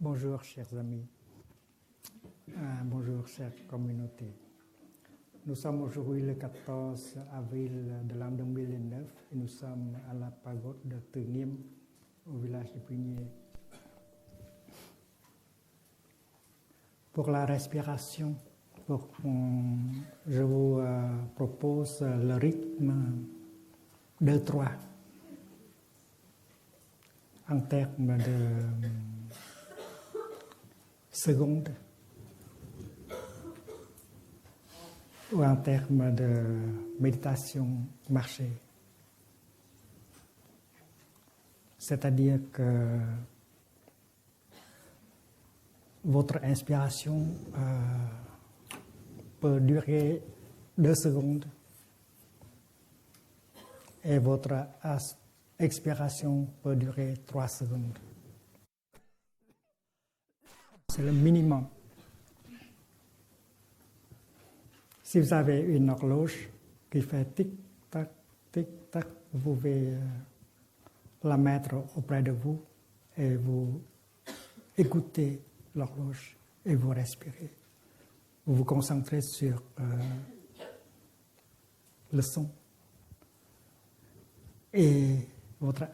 Bonjour chers amis, bonjour chère communauté. Nous sommes aujourd'hui le 14 avril de l'an 2009 et nous sommes à la pagode de Teunim au village de Pugnier. Pour la respiration, je vous propose le rythme 2-3 en termes de secondes ou en termes de méditation marché. C'est-à-dire que votre inspiration peut durer 2 secondes et votre expiration peut durer 3 secondes. C'est le minimum. Si vous avez une horloge qui fait tic-tac, tic-tac, vous pouvez la mettre auprès de vous et vous écoutez l'horloge et vous respirez. Vous vous concentrez sur le son et votre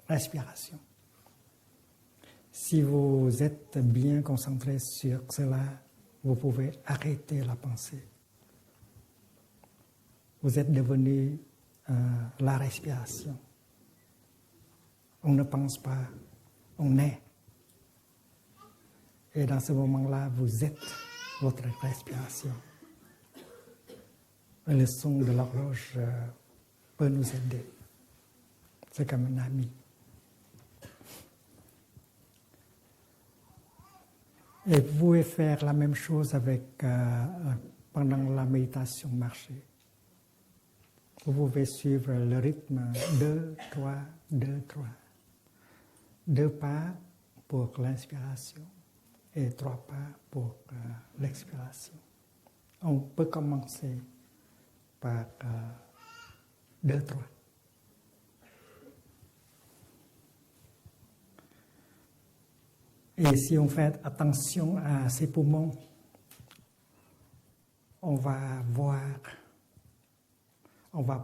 respiration. Si vous êtes bien concentré sur cela, vous pouvez arrêter la pensée. Vous êtes devenu la respiration. On ne pense pas, on est. Et dans ce moment-là, vous êtes votre respiration. Et le son de l'horloge peut nous aider. C'est comme un ami. Et vous pouvez faire la même chose pendant la méditation marché. Vous pouvez suivre le rythme 2-3, 2-3. 2 pas pour l'inspiration et 3 pas pour l'expiration. On peut commencer par 2-3. Et si on fait attention à ses poumons, on va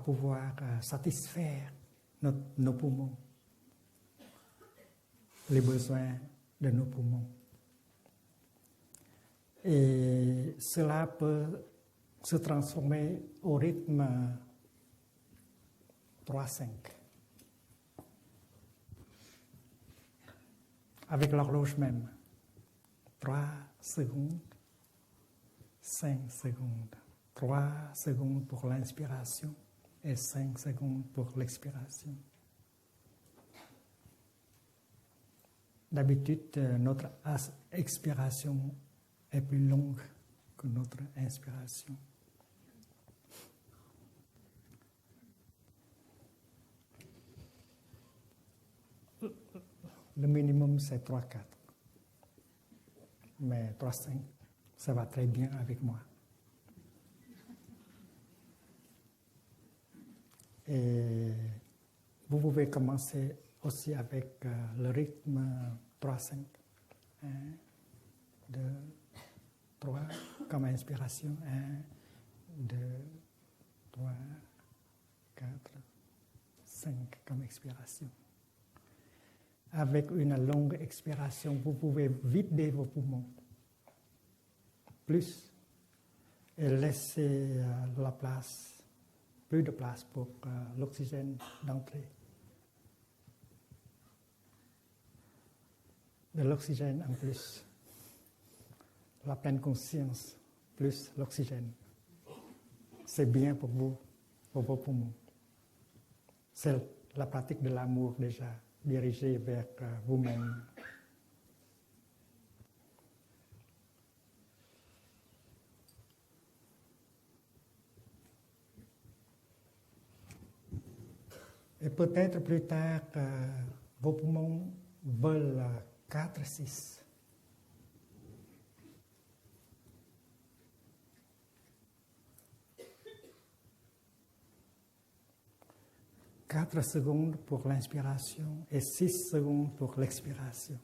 pouvoir satisfaire nos poumons, les besoins de nos poumons. Et cela peut se transformer au rythme 3-5. Avec l'horloge même. 3 secondes, 5 secondes. 3 secondes pour l'inspiration et 5 secondes pour l'expiration. D'habitude, notre expiration est plus longue que notre inspiration. Le minimum, c'est 3-4. Mais 3-5, ça va très bien avec moi. Et vous pouvez commencer aussi avec le rythme 3-5. 1, 2, 3, comme inspiration. 1, 2, 3, 4, 5 comme expiration. Avec une longue expiration, vous pouvez vider vos poumons. Plus. Et laisser la place, plus de place pour l'oxygène d'entrée. De l'oxygène en plus. La pleine conscience, plus l'oxygène. C'est bien pour vous, pour vos poumons. C'est la pratique de l'amour déjà, dirigée vers vous-même. Et peut-être plus tard, vos poumons veulent 4, 6. Quatre secondes pour l'inspiration et 6 secondes pour l'expiration.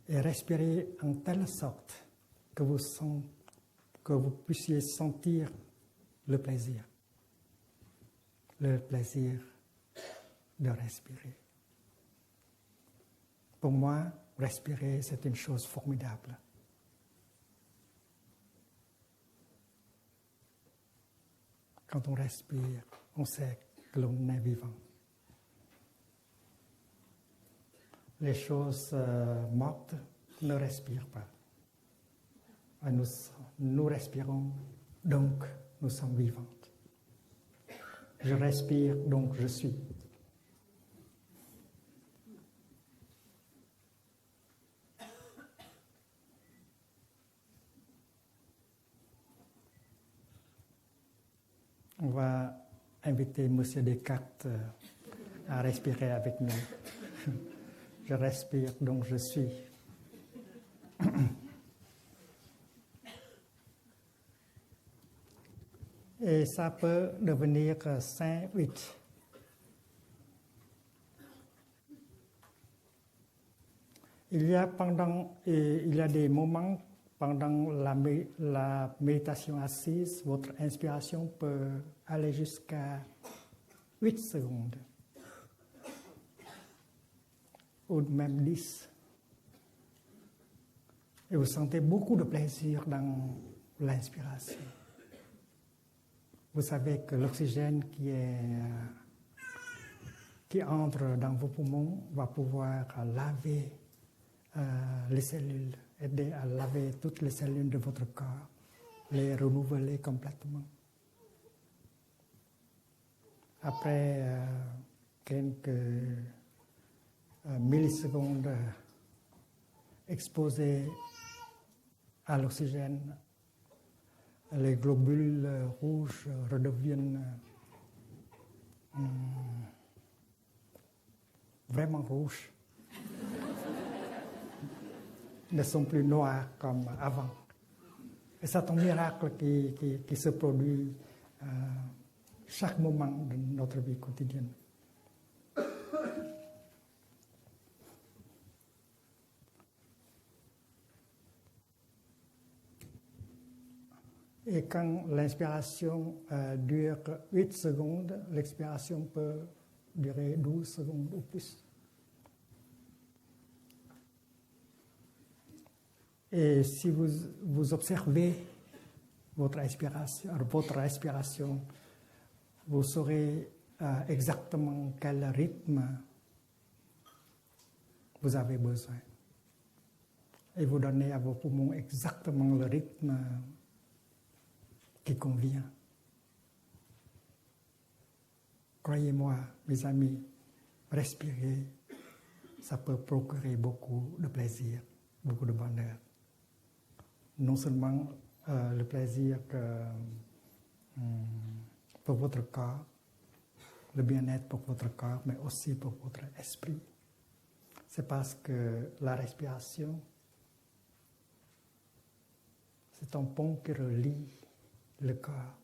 Et respirez en telle sorte que vous puissiez sentir le plaisir. Le plaisir de respirer. Pour moi, respirer, c'est une chose formidable. Quand on respire, on sait que l'on est vivant. Les choses mortes ne respirent pas. Et nous respirons, donc nous sommes vivants. Je respire, donc je suis. On va inviter M. Descartes à respirer avec nous. Je respire, donc je suis. Et ça peut devenir 5, 8. Il y a des moments pendant la méditation assise, votre inspiration peut aller jusqu'à 8 secondes. Ou même 10. Et vous sentez beaucoup de plaisir dans l'inspiration. Vous savez que l'oxygène qui entre dans vos poumons va pouvoir laver les cellules, aider à laver toutes les cellules de votre corps, les renouveler complètement. Après quelques millisecondes exposés à l'oxygène, les globules rouges redeviennent vraiment rouges. Ne sont plus noirs comme avant. Et c'est un miracle qui se produit chaque moment de notre vie quotidienne. Et quand l'inspiration dure 8 secondes, l'expiration peut durer 12 secondes ou plus. Et si vous observez votre respiration, vous saurez exactement quel rythme vous avez besoin. Et vous donnez à vos poumons exactement le rythme qui convient. Croyez-moi, mes amis, respirer, ça peut procurer beaucoup de plaisir, beaucoup de bonheur. Non seulement le plaisir pour votre corps, le bien-être pour votre corps, mais aussi pour votre esprit. C'est parce que la respiration, c'est un pont qui relie le corps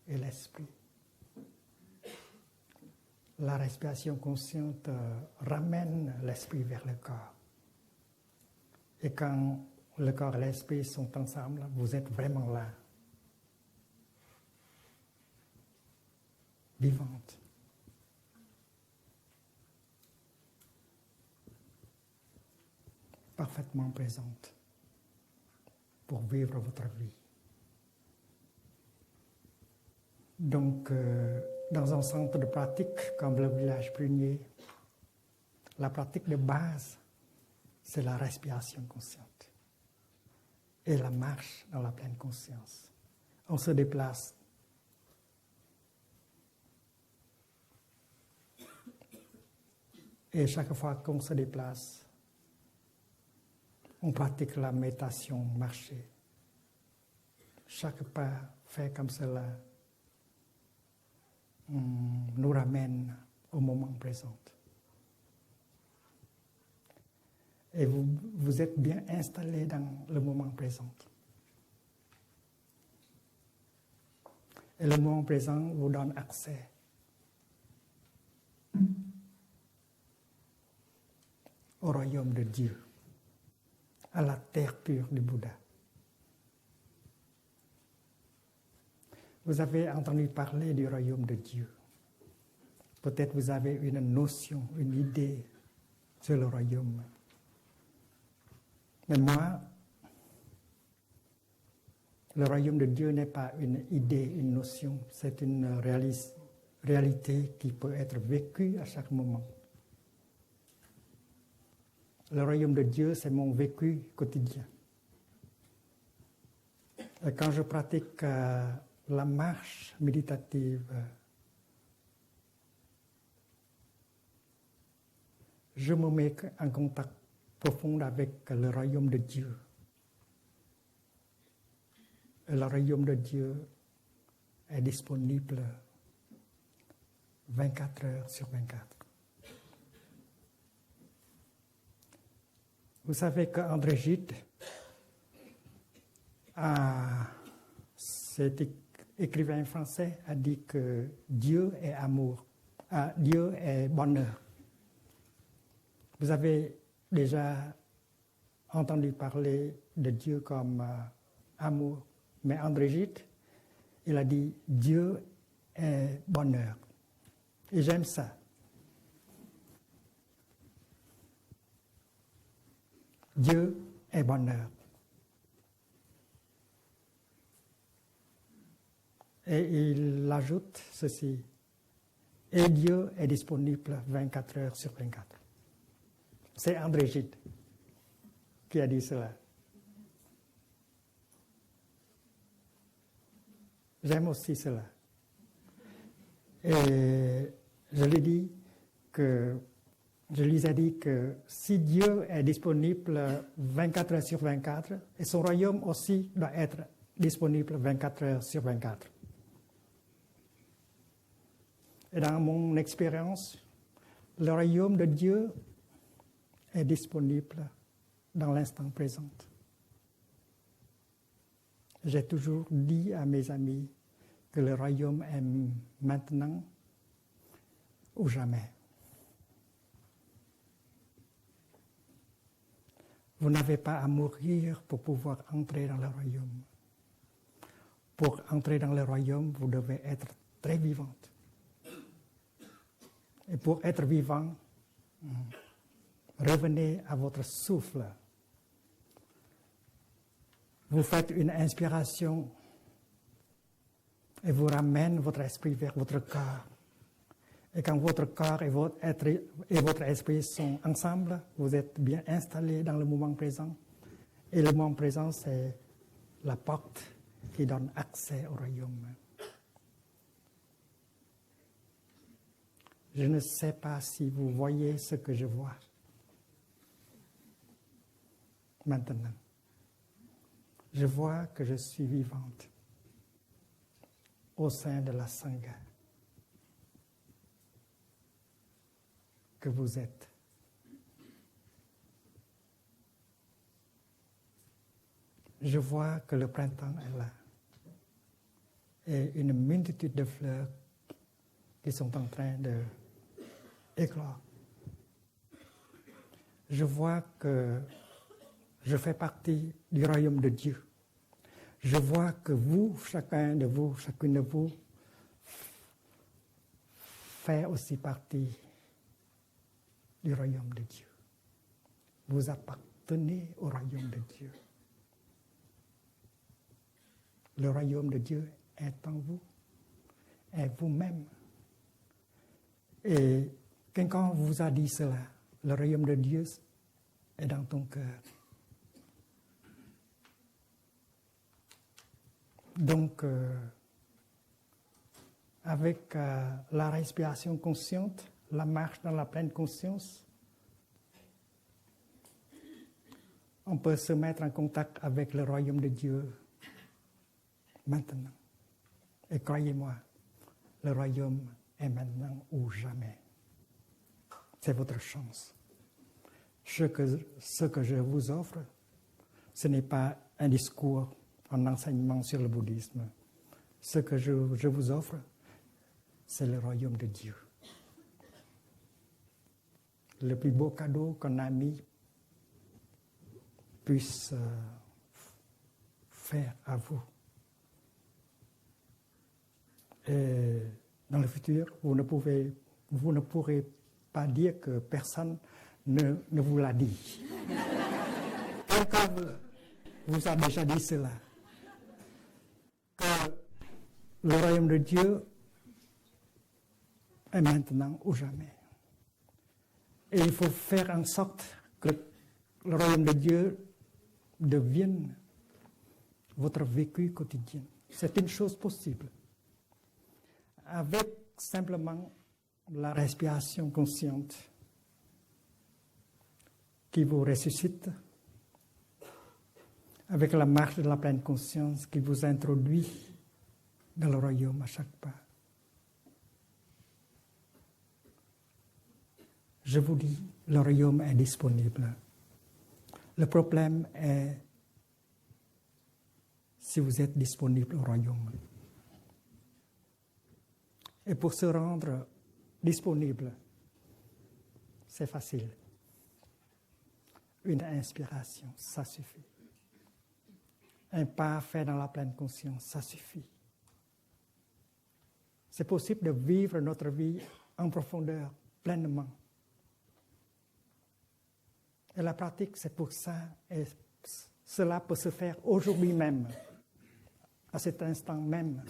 et l'esprit. La respiration consciente ramène l'esprit vers le corps. Et quand le corps et l'esprit sont ensemble, vous êtes vraiment là, vivante. parfaitement présente pour vivre votre vie. Donc, dans un centre de pratique comme le village Prunier, la pratique de base, c'est la respiration consciente et la marche dans la pleine conscience. On se déplace. Et chaque fois qu'on se déplace, on pratique la méditation, marcher. Chaque pas fait comme cela nous ramène au moment présent. Et vous êtes bien installé dans le moment présent. Et le moment présent vous donne accès au royaume de Dieu, à la terre pure du Bouddha. Vous avez entendu parler du royaume de Dieu. Peut-être vous avez une notion, une idée sur le royaume. Mais moi, le royaume de Dieu n'est pas une idée, une notion, c'est une réalité qui peut être vécue à chaque moment. Le royaume de Dieu, c'est mon vécu quotidien. Et quand je pratique la marche méditative, je me mets en contact profond avec le royaume de Dieu. Et le royaume de Dieu est disponible 24 heures sur 24. Vous savez qu'André Gide, cet écrivain français, a dit que Dieu est amour, Dieu est bonheur. Vous avez déjà entendu parler de Dieu comme amour, mais André Gide, il a dit Dieu est bonheur. Et j'aime ça. Dieu est bonheur. Et il ajoute ceci. Et Dieu est disponible 24 heures sur 24. C'est André Gide qui a dit cela. J'aime aussi cela. Et je lui ai dit que si Dieu est disponible 24 heures sur 24, et son royaume aussi doit être disponible 24 heures sur 24. Et dans mon expérience, le royaume de Dieu est disponible dans l'instant présent. J'ai toujours dit à mes amis que le royaume est maintenant ou jamais. Vous n'avez pas à mourir pour pouvoir entrer dans le royaume. Pour entrer dans le royaume, vous devez être très vivante. Et pour être vivant, revenez à votre souffle. Vous faites une inspiration et vous ramenez votre esprit vers votre corps. Et quand votre corps et votre esprit sont ensemble, vous êtes bien installés dans le moment présent. Et le moment présent, c'est la porte qui donne accès au royaume. Je ne sais pas si vous voyez ce que je vois maintenant. Je vois que je suis vivante au sein de la Sangha que vous êtes. Je vois que le printemps est là et une multitude de fleurs qui sont en train d'éclore. Je vois que je fais partie du royaume de Dieu. Je vois que vous, chacune de vous, fait aussi partie du royaume de Dieu. Vous appartenez au royaume de Dieu. Le royaume de Dieu est en vous, est vous-même. Et quelqu'un vous a dit cela, le royaume de Dieu est dans ton cœur. Donc, avec la respiration consciente, la marche dans la pleine conscience, on peut se mettre en contact avec le royaume de Dieu maintenant. Et croyez-moi, le royaume est maintenant ou jamais. C'est votre chance. Ce que je vous offre, ce n'est pas un discours, un enseignement sur le bouddhisme. Ce que je vous offre, c'est le royaume de Dieu. Le plus beau cadeau qu'un ami puisse faire à vous. Et dans le futur, vous ne pourrez pas dire que personne ne vous l'a dit. Quelqu'un vous a déjà dit cela. Que le royaume de Dieu est maintenant ou jamais. Et il faut faire en sorte que le royaume de Dieu devienne votre vécu quotidien. C'est une chose possible. Avec simplement la respiration consciente qui vous ressuscite, avec la marche de la pleine conscience qui vous introduit dans le royaume à chaque pas. Je vous dis, le royaume est disponible. Le problème est si vous êtes disponible au royaume. Et pour se rendre disponible, c'est facile. Une inspiration, ça suffit. Un pas fait dans la pleine conscience, ça suffit. C'est possible de vivre notre vie en profondeur, pleinement. Et la pratique, c'est pour ça. Et cela peut se faire aujourd'hui même, à cet instant même.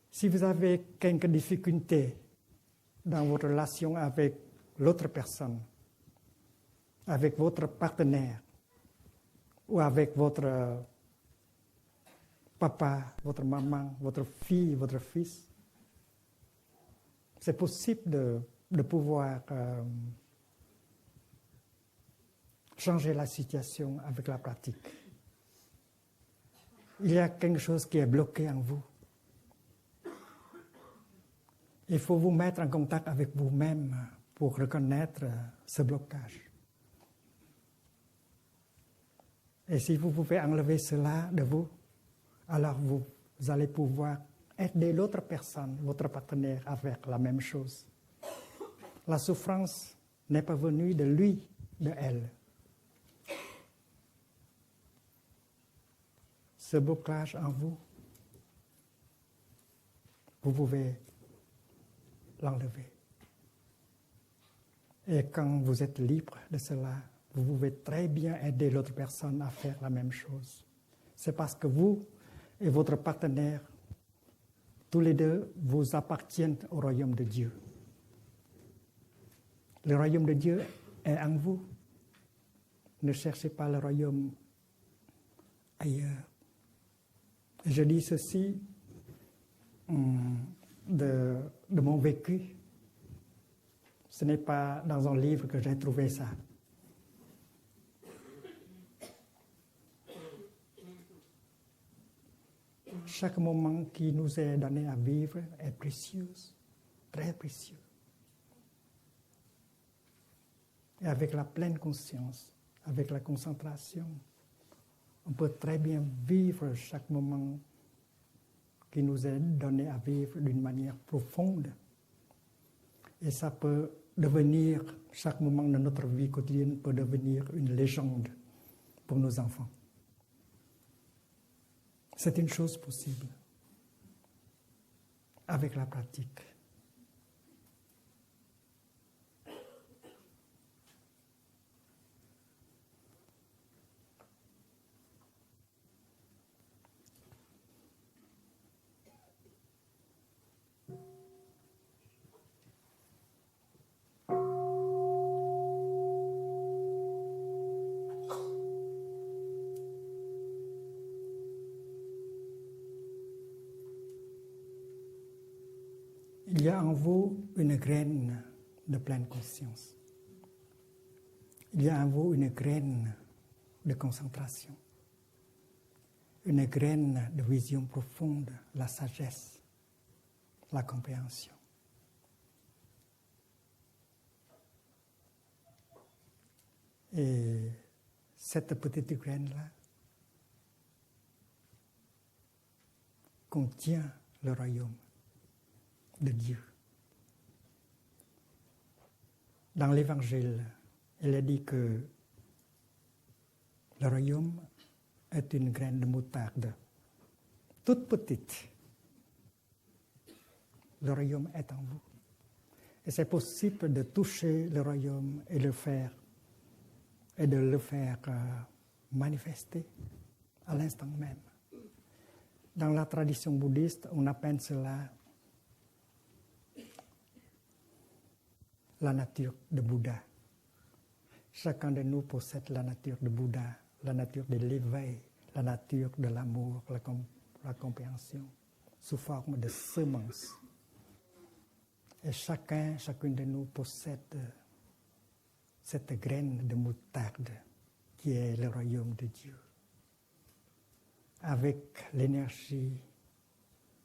Si vous avez quelques difficultés dans votre relation avec l'autre personne, avec votre partenaire, ou avec votre papa, votre maman, votre fille, votre fils, c'est possible de pouvoir changer la situation avec la pratique. Il y a quelque chose qui est bloqué en vous. Il faut vous mettre en contact avec vous-même pour reconnaître ce blocage. Et si vous pouvez enlever cela de vous, alors vous allez pouvoir aider l'autre personne, votre partenaire, à faire la même chose. La souffrance n'est pas venue de lui, de elle. Ce blocage en vous, vous pouvez l'enlever. Et quand vous êtes libre de cela, vous pouvez très bien aider l'autre personne à faire la même chose. C'est parce que vous et votre partenaire, tous les deux, vous appartiennent au royaume de Dieu. Le royaume de Dieu est en vous. Ne cherchez pas le royaume ailleurs. Je dis ceci de mon vécu. Ce n'est pas dans un livre que j'ai trouvé ça. Chaque moment qui nous est donné à vivre est précieux, très précieux. Et avec la pleine conscience, avec la concentration, on peut très bien vivre chaque moment qui nous est donné à vivre d'une manière profonde. Et ça peut devenir, chaque moment de notre vie quotidienne peut devenir une légende pour nos enfants. C'est une chose possible avec la pratique. Il y a en vous une graine de pleine conscience. Il y a en vous une graine de concentration, une graine de vision profonde, la sagesse, la compréhension. Et cette petite graine-là contient le royaume de Dieu. Dans l'Évangile, il est dit que le royaume est une graine de moutarde, toute petite. Le royaume est en vous. Et c'est possible de toucher le royaume et de le faire manifester à l'instant même. Dans la tradition bouddhiste, on appelle cela la nature de Bouddha. Chacun de nous possède la nature de Bouddha, la nature de l'éveil, la nature de l'amour, la compréhension, sous forme de semences. Et chacune de nous possède cette graine de moutarde qui est le royaume de Dieu. Avec l'énergie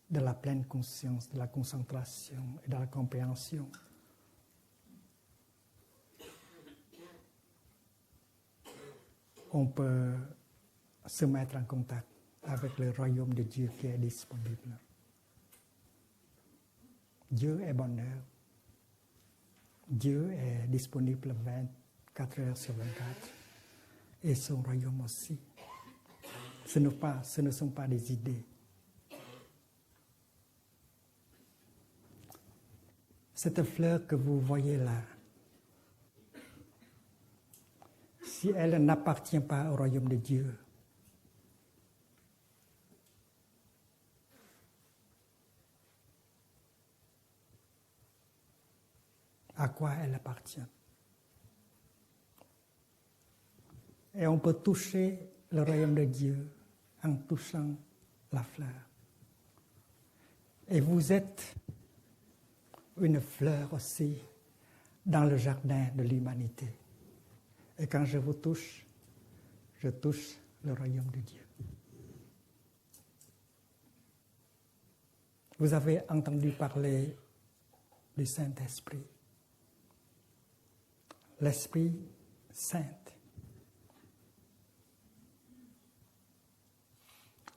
de la pleine conscience, de la concentration et de la compréhension, on peut se mettre en contact avec le royaume de Dieu qui est disponible. Dieu est bonheur. Dieu est disponible 24 heures sur 24 et son royaume aussi. Ce ne sont pas des idées. Cette fleur que vous voyez là, si elle n'appartient pas au royaume de Dieu, à quoi elle appartient? Et on peut toucher le royaume de Dieu en touchant la fleur. Et vous êtes une fleur aussi dans le jardin de l'humanité. Et quand je vous touche, je touche le royaume de Dieu. Vous avez entendu parler du Saint-Esprit. L'Esprit Saint.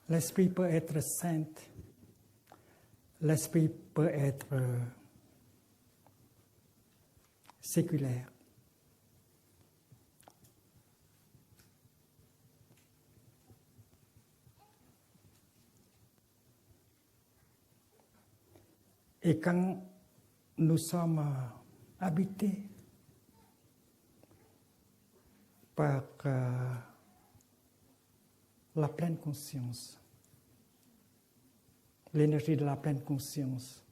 L'Esprit peut être saint. L'Esprit peut être séculaire. Et quand nous sommes habités par la pleine conscience, l'énergie de la pleine conscience,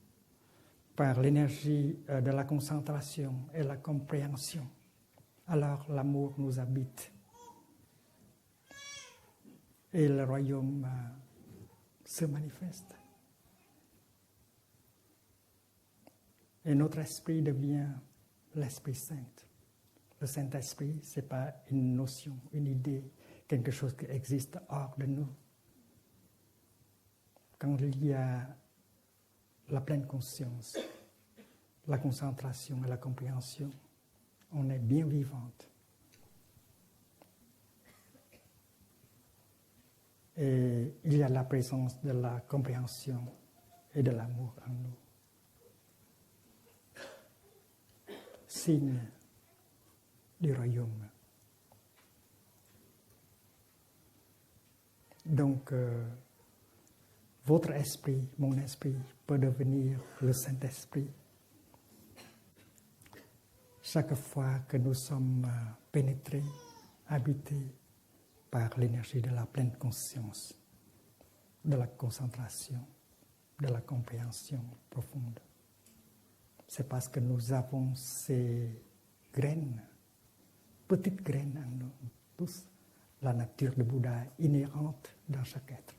par l'énergie de la concentration et la compréhension, alors l'amour nous habite. Et le royaume se manifeste. Et notre esprit devient l'Esprit Saint. Le Saint-Esprit, ce n'est pas une notion, une idée, quelque chose qui existe hors de nous. Quand il y a la pleine conscience, la concentration et la compréhension, on est bien vivante. Et il y a la présence de la compréhension et de l'amour en nous. Signe du royaume. Donc, votre esprit, mon esprit, peut devenir le Saint-Esprit. Chaque fois que nous sommes pénétrés, habités par l'énergie de la pleine conscience, de la concentration, de la compréhension profonde. C'est parce que nous avons ces graines, petites graines en nous tous, la nature de Bouddha inhérente dans chaque être.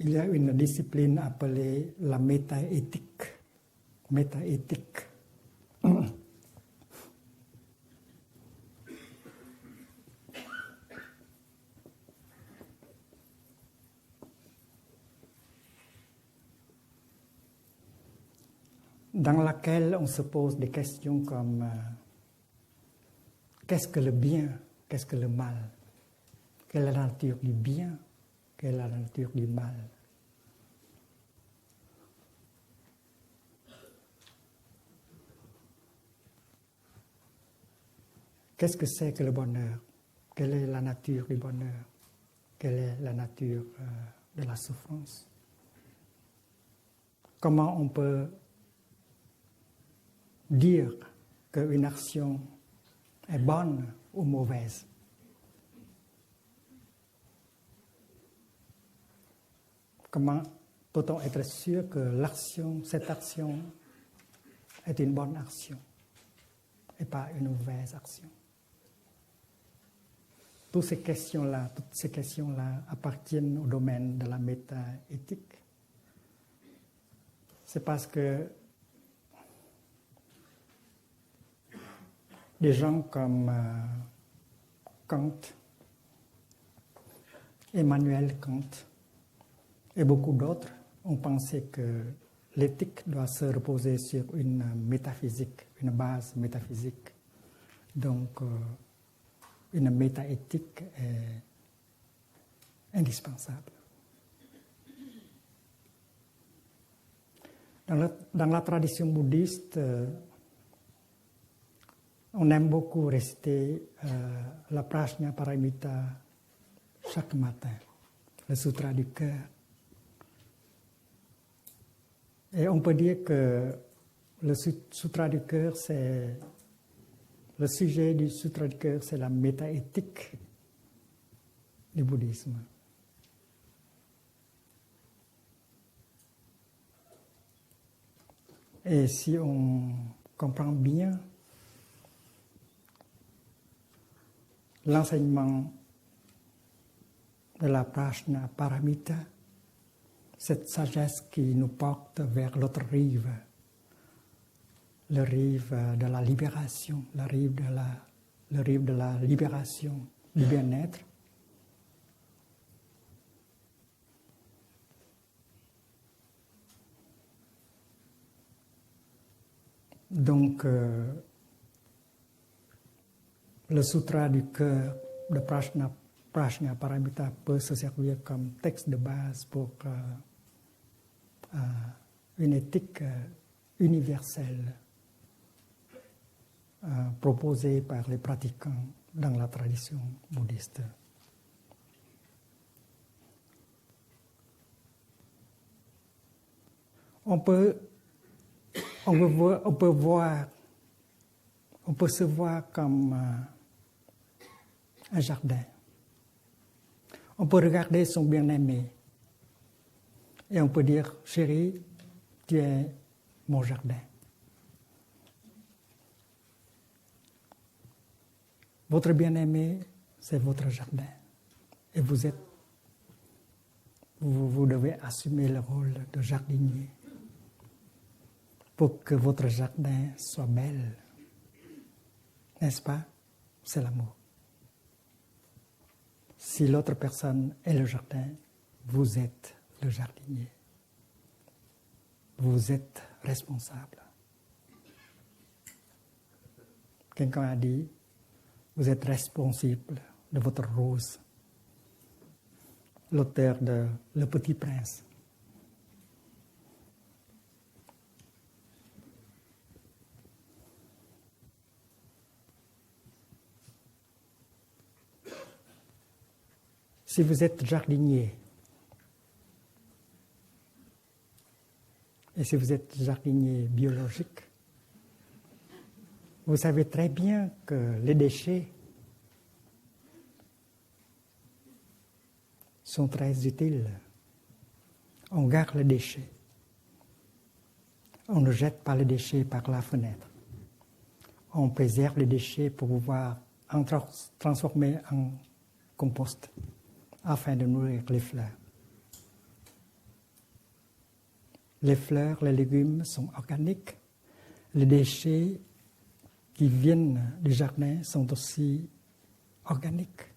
il y a une discipline appelée la métaéthique. Métaéthique. Dans laquelle on se pose des questions comme qu'est-ce que le bien, qu'est-ce que le mal, quelle est la nature du bien, quelle est la nature du mal. Qu'est-ce que c'est que le bonheur? Quelle est la nature du bonheur? Quelle est la nature de la souffrance? Comment on peut dire qu'une action est bonne ou mauvaise? Comment peut-on être sûr que cette action est une bonne action et pas une mauvaise action? Toutes ces questions-là appartiennent au domaine de la métaéthique. C'est parce que des gens comme Kant, Emmanuel Kant et beaucoup d'autres ont pensé que l'éthique doit se reposer sur une métaphysique, une base métaphysique. Donc, une métaéthique est indispensable. Dans la tradition bouddhiste, on aime beaucoup réciter la Prajna Paramita chaque matin, le Sutra du cœur. Et on peut dire que le Sutra du cœur, le sujet du Sutra du cœur, c'est la métaéthique du bouddhisme. Et si on comprend bien l'enseignement de la Prajna Paramita, cette sagesse qui nous porte vers l'autre rive, le rive de la libération, le rive de la libération, du bien-être. Donc, le Sutra du cœur de Prajna Paramita peut se servir comme texte de base pour une éthique universelle proposée par les pratiquants dans la tradition bouddhiste. On peut se voir comme un jardin. On peut regarder son bien-aimé et on peut dire, chérie, tu es mon jardin. Votre bien-aimé, c'est votre jardin. Et vous devez assumer le rôle de jardinier pour que votre jardin soit belle. N'est-ce pas? C'est l'amour. Si l'autre personne est le jardin, vous êtes le jardinier. Vous êtes responsable. Quelqu'un a dit, vous êtes responsable de votre rose. L'auteur de Le Petit Prince. Si vous êtes jardinier, et si vous êtes jardinier biologique, vous savez très bien que les déchets sont très utiles. On garde les déchets. On ne jette pas les déchets par la fenêtre. On préserve les déchets pour pouvoir en transformer en compost afin de nourrir les fleurs. Les fleurs, les légumes sont organiques. Les déchets qui viennent du jardin sont aussi organiques.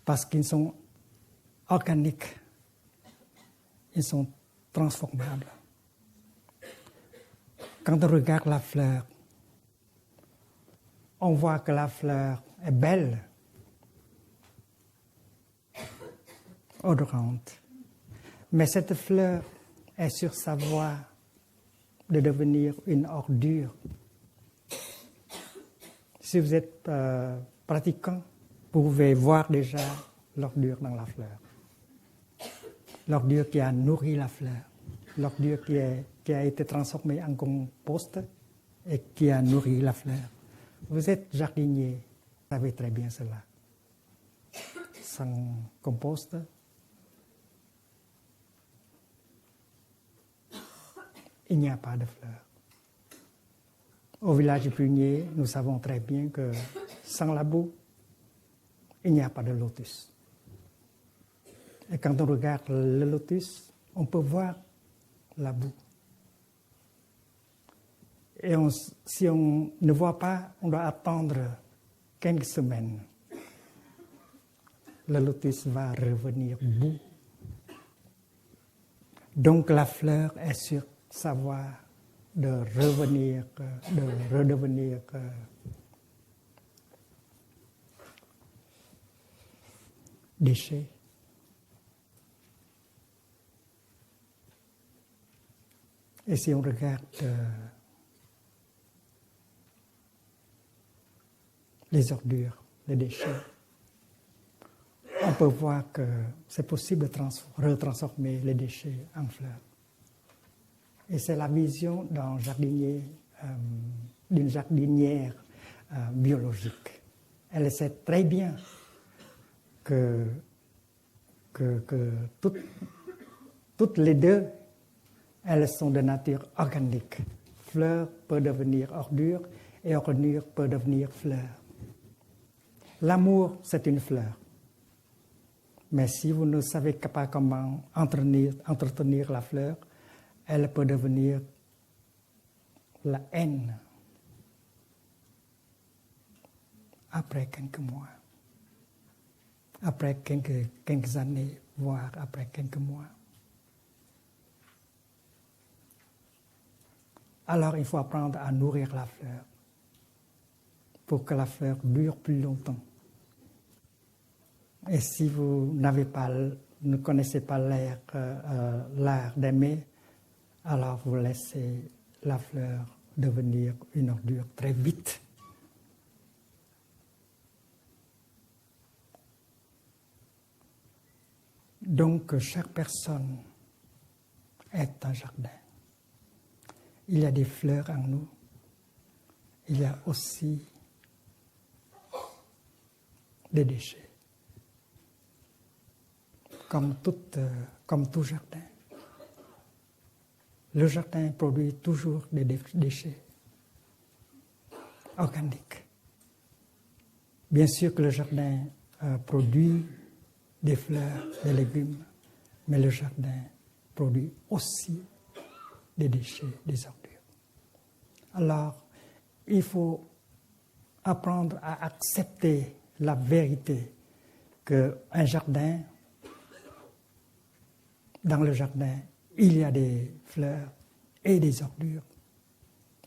Parce qu'ils sont organiques, ils sont transformables. Quand on regarde la fleur, on voit que la fleur est belle, odorante. Mais cette fleur est sur sa voie de devenir une ordure. Si vous êtes pratiquant, vous pouvez voir déjà l'ordure dans la fleur. L'ordure qui a nourri la fleur. L'ordure qui a été transformée en compost et qui a nourri la fleur. Vous êtes jardinier, vous savez très bien cela. Sans compost, il n'y a pas de fleurs. Au village du Prunier, nous savons très bien que sans la boue, il n'y a pas de lotus. Et quand on regarde le lotus, on peut voir la boue. Et si on ne voit pas, on doit attendre quelques semaines. Le lotus va revenir boue. Donc la fleur est sur sa voie de revenir, de redevenir déchet. Et si on regarde les ordures, les déchets, on peut voir que c'est possible de retransformer les déchets en fleurs. Et c'est la vision d'un jardinier, d'une jardinière biologique. Elle sait très bien que toutes les deux, elles sont de nature organique. Fleur peut devenir ordure et ordure peut devenir fleur. L'amour, c'est une fleur. Mais si vous ne savez pas comment entretenir la fleur, elle peut devenir la haine après quelques mois, après quelques années, voire après quelques mois. Alors il faut apprendre à nourrir la fleur pour que la fleur dure plus longtemps. Et si vous ne connaissez pas l'art d'aimer, alors vous laissez la fleur devenir une ordure très vite. Donc chaque personne est un jardin. Il y a des fleurs en nous. Il y a aussi des déchets. Comme tout jardin. Le jardin produit toujours des déchets organiques. Bien sûr que le jardin produit des fleurs, des légumes, mais le jardin produit aussi des déchets, des ordures. Alors, il faut apprendre à accepter la vérité qu'un jardin, dans le jardin, il y a des fleurs et des ordures.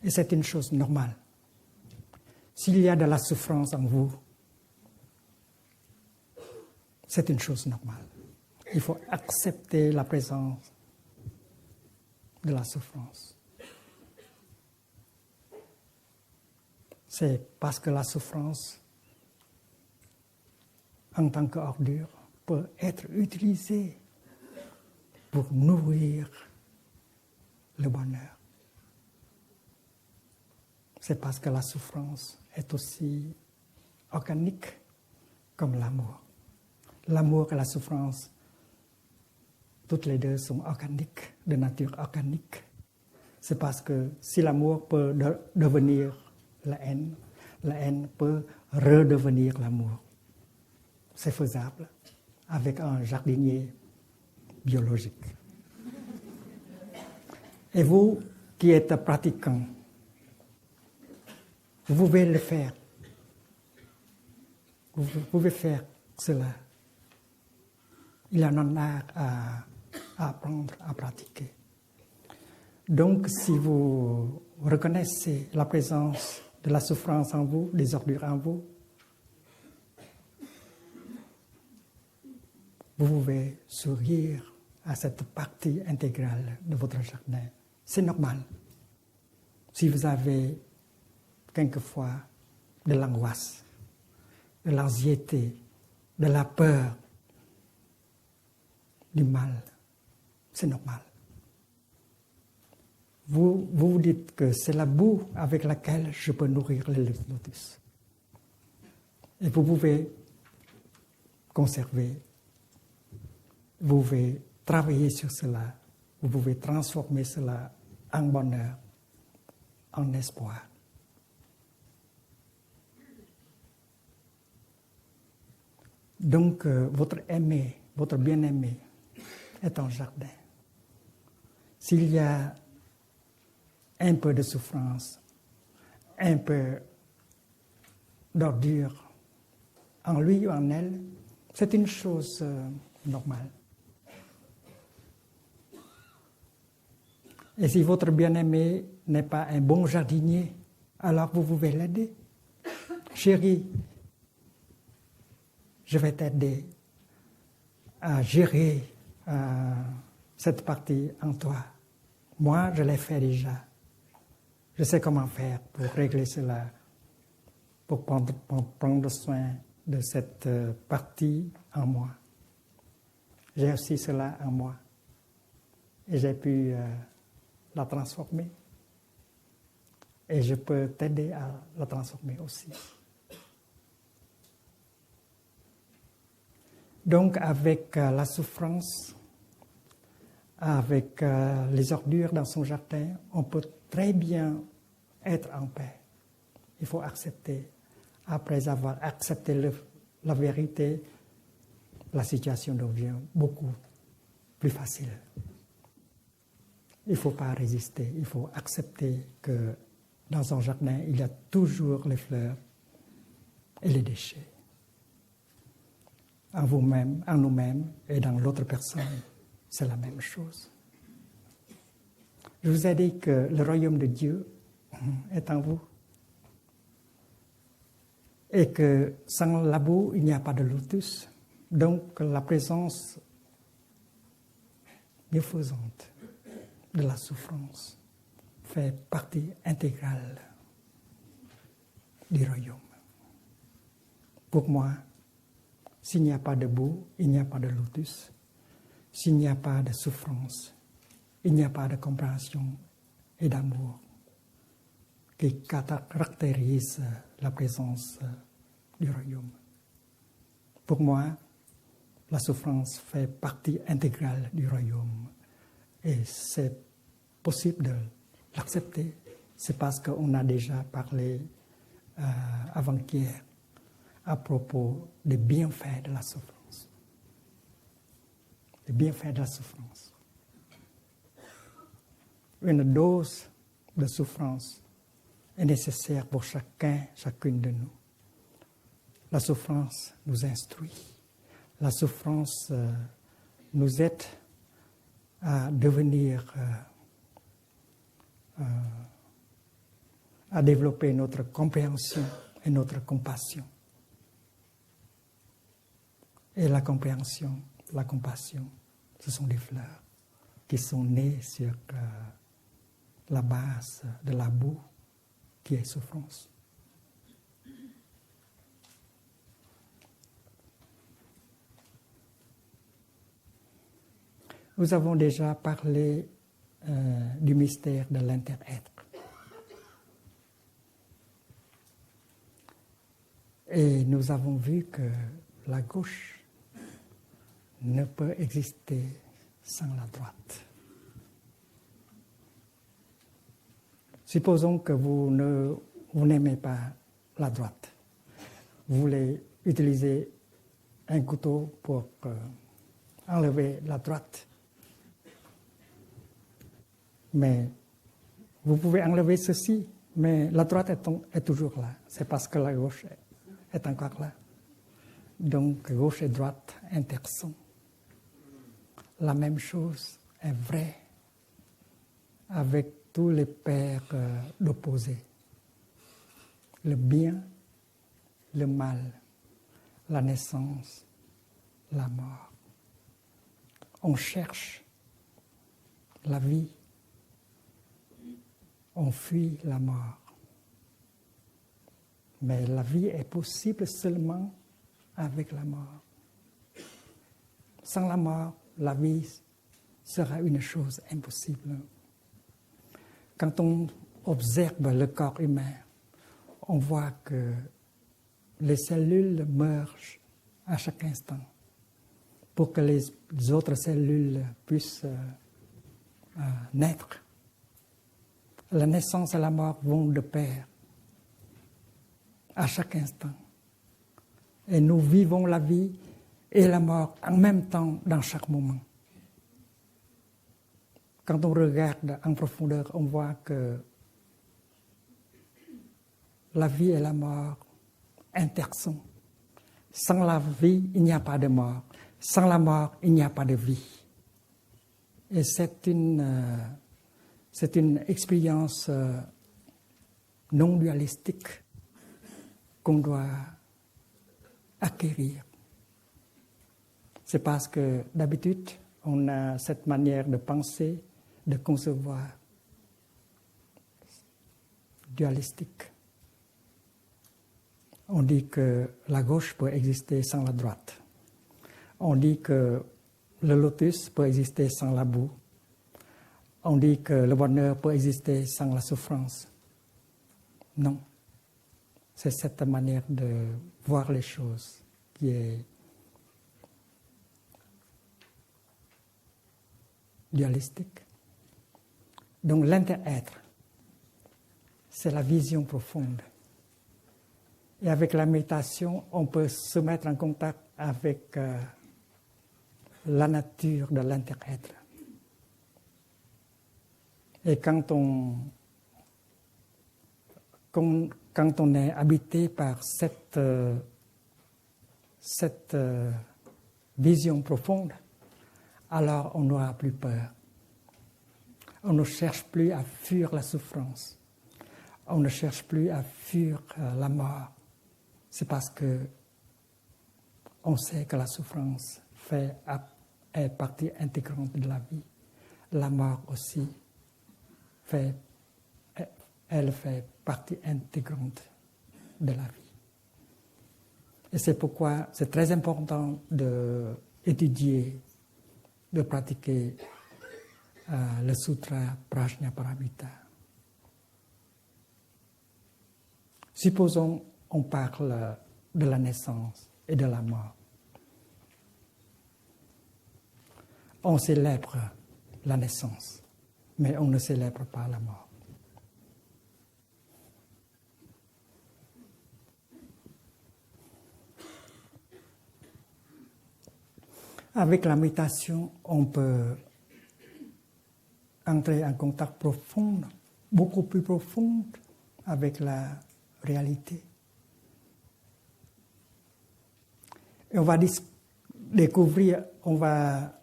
Et c'est une chose normale. S'il y a de la souffrance en vous, c'est une chose normale. Il faut accepter la présence de la souffrance. C'est parce que la souffrance, en tant qu'ordure, peut être utilisée pour nourrir le bonheur. C'est parce que la souffrance est aussi organique comme l'amour. L'amour et la souffrance, toutes les deux sont organiques, de nature organique. C'est parce que si l'amour peut devenir la haine peut redevenir l'amour. C'est faisable avec un jardinier biologique. Et vous qui êtes pratiquant, vous pouvez le faire. Vous pouvez faire cela. Il en a à apprendre à pratiquer. Donc, si vous reconnaissez la présence de la souffrance en vous, des ordures en vous, vous pouvez sourire à cette partie intégrale de votre jardin. C'est normal. Si vous avez quelquefois de l'angoisse, de l'anxiété, de la peur, du mal, c'est normal. Vous vous dites que c'est la boue avec laquelle je peux nourrir les lotus. Et vous pouvez conserver, vous pouvez travailler sur cela, vous pouvez transformer cela en bonheur, en espoir. Donc, votre aimé, votre bien-aimé est en jardin. S'il y a un peu de souffrance, un peu d'ordure en lui ou en elle, c'est une chose normale. Et si votre bien-aimé n'est pas un bon jardinier, alors vous pouvez l'aider. Chérie, je vais t'aider à gérer cette partie en toi. Moi, je l'ai fait déjà. Je sais comment faire pour régler cela, pour prendre soin de cette partie en moi. J'ai aussi cela en moi. Et j'ai pu la transformer. Et je peux t'aider à la transformer aussi. Donc, avec la souffrance, avec les ordures dans son jardin, on peut très bien être en paix. Il faut accepter. Après avoir accepté la vérité, la situation devient beaucoup plus facile. Il ne faut pas résister. Il faut accepter que dans son jardin, il y a toujours les fleurs et les déchets. En vous-même, en nous-mêmes et dans l'autre personne, c'est la même chose. Je vous ai dit que le royaume de Dieu est en vous et que sans la boue, il n'y a pas de lotus. Donc la présence bienfaisante de la souffrance fait partie intégrale du royaume. Pour moi, s'il n'y a pas de boue, il n'y a pas de lotus. S'il n'y a pas de souffrance, il n'y a pas de compréhension et d'amour qui caractérise la présence du royaume. Pour moi, la souffrance fait partie intégrale du royaume. Et c'est possible de l'accepter. C'est parce qu'on a déjà parlé avant-hier à propos des bienfaits de la souffrance. Les bienfaits de la souffrance. Une dose de souffrance est nécessaire pour chacune de nous. La souffrance nous instruit. La souffrance nous aide à devenir, à développer notre compréhension et notre compassion. Et la compréhension, la compassion, ce sont des fleurs qui sont nées sur la base de la boue qui est souffrance. Nous avons déjà parlé du mystère de l'inter-être. Et nous avons vu que la gauche ne peut exister sans la droite. Supposons que vous n'aimez pas la droite. Vous voulez utiliser un couteau pour enlever la droite. Mais vous pouvez enlever ceci, mais la droite est toujours là. C'est parce que la gauche est encore là. Donc, gauche et droite intersont. La même chose est vraie avec tous les pères d'opposés. Le bien, le mal, la naissance, la mort. On cherche la vie, on fuit la mort. Mais la vie est possible seulement avec la mort. Sans la mort, la vie sera une chose impossible. Quand on observe le corps humain, on voit que les cellules meurent à chaque instant pour que les autres cellules puissent naître. La naissance et la mort vont de pair à chaque instant. Et nous vivons la vie et la mort en même temps dans chaque moment. Quand on regarde en profondeur, on voit que la vie et la mort intersont. Sans la vie, il n'y a pas de mort. Sans la mort, il n'y a pas de vie. Et c'est une expérience non dualistique qu'on doit acquérir. C'est parce que d'habitude, on a cette manière de penser, de concevoir dualistique. On dit que la gauche peut exister sans la droite. On dit que le lotus peut exister sans la boue. On dit que le bonheur peut exister sans la souffrance. Non. C'est cette manière de voir les choses qui est dualistique. Donc l'inter-être, c'est la vision profonde. Et avec la méditation, on peut se mettre en contact avec la nature de l'inter-être. Et quand on est habité par cette vision profonde, alors on n'aura plus peur. On ne cherche plus à fuir la souffrance. On ne cherche plus à fuir la mort. C'est parce que on sait que la souffrance est partie intégrante de la vie. La mort aussi elle fait partie intégrante de la vie. Et c'est pourquoi c'est très important d'étudier, de pratiquer le sutra Prajnaparamita. Supposons on parle de la naissance et de la mort. On célèbre la naissance, mais on ne célèbre pas la mort. Avec la méditation, on peut entrer en contact profond, beaucoup plus profond avec la réalité. Et on va découvrir, on va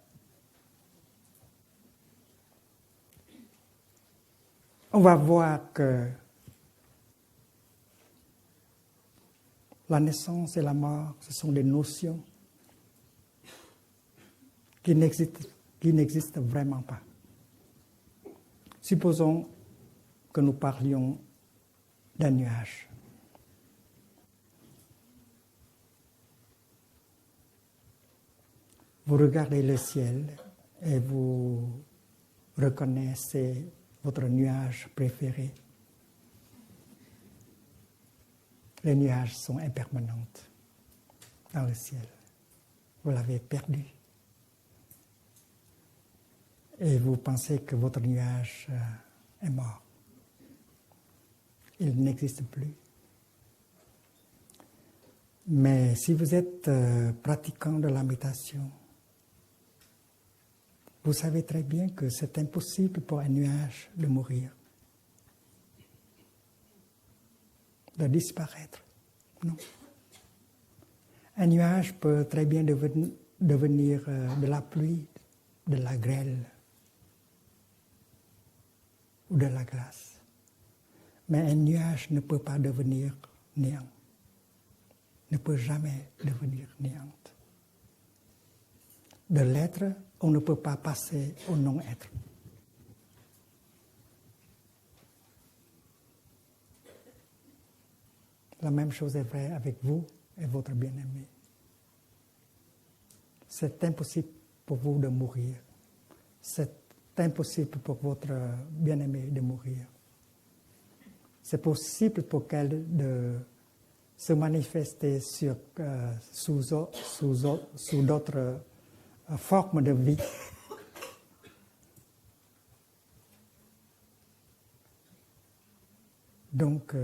voir que la naissance et la mort, ce sont des notions qui n'existent vraiment pas. Supposons que nous parlions d'un nuage. Vous regardez le ciel et vous reconnaissez votre nuage préféré. Les nuages sont impermanents dans le ciel. Vous l'avez perdu. Et vous pensez que votre nuage est mort. Il n'existe plus. Mais si vous êtes pratiquant de la méditation, vous savez très bien que c'est impossible pour un nuage de mourir, de disparaître. Non. Un nuage peut très bien devenir de la pluie, de la grêle ou de la glace. Mais un nuage ne peut pas devenir néant, ne peut jamais devenir néant. De l'être, on ne peut pas passer au non-être. La même chose est vraie avec vous et votre bien-aimé. C'est impossible pour vous de mourir. C'est impossible pour votre bien-aimé de mourir. C'est possible pour qu'elle de se manifester sous d'autres formes de vie. Donc,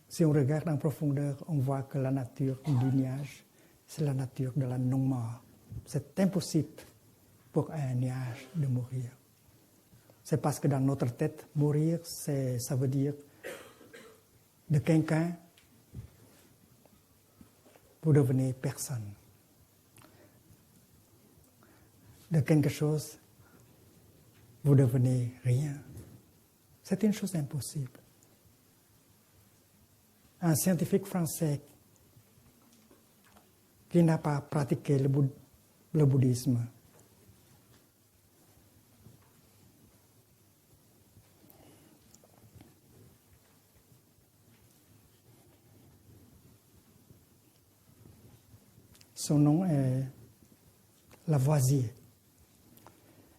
si on regarde en profondeur, on voit que la nature du nuage, c'est la nature de la non-mort. C'est impossible pour un nuage de mourir. C'est parce que dans notre tête, mourir, ça veut dire de quelqu'un, vous devenez personne. De quelque chose, vous devenez rien. C'est une chose impossible. Un scientifique français qui n'a pas pratiqué le bouddhisme son nom est Lavoisier.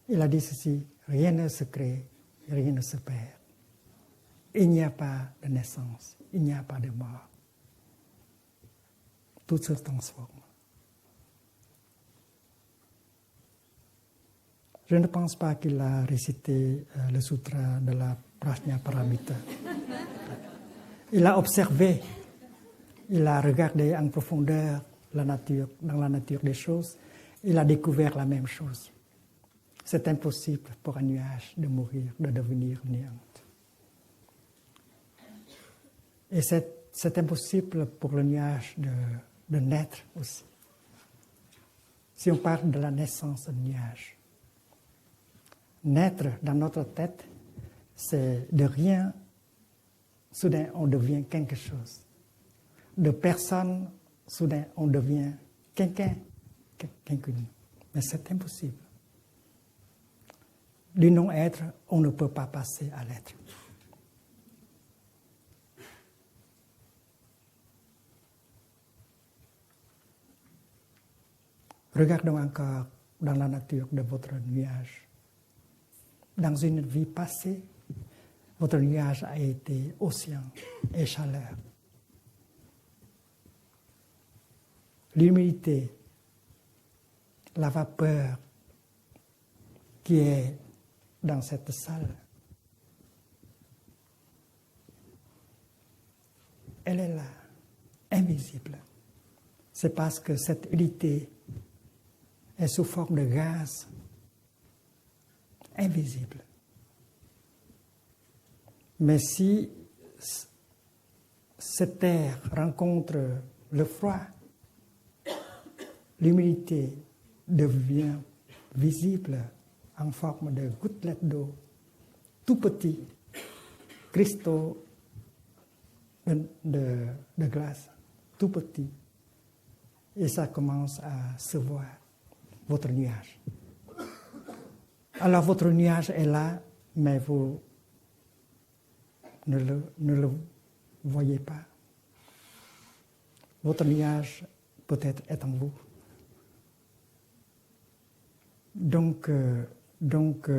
Il a dit ceci, rien ne se crée, rien ne se perd. Il n'y a pas de naissance, il n'y a pas de mort. Tout se transforme. Je ne pense pas qu'il a récité le sutra de la Prajnaparamita. Il a observé, il a regardé en profondeur la nature, dans la nature des choses. Il a découvert la même chose. C'est impossible pour un nuage de mourir, de devenir néant. Et c'est impossible pour le nuage de naître aussi. Si on parle de la naissance du nuage, naître dans notre tête, c'est de rien, soudain on devient quelque chose. De personne, soudain on devient quelqu'un, quelqu'une. Mais c'est impossible. Du non-être, on ne peut pas passer à l'être. Regardons encore dans la nature de votre nuage. Dans une vie passée, votre nuage a été océan et chaleur. L'humidité, la vapeur qui est dans cette salle, elle est là, invisible. C'est parce que cette unité est sous forme de gaz invisible. Mais si cette terre rencontre le froid, l'humidité devient visible en forme de gouttelettes d'eau, tout petits, cristaux de glace, tout petits. Et ça commence à se voir, votre nuage. Alors votre nuage est là, mais vous ne le voyez pas. Votre nuage peut-être est en vous. Donc,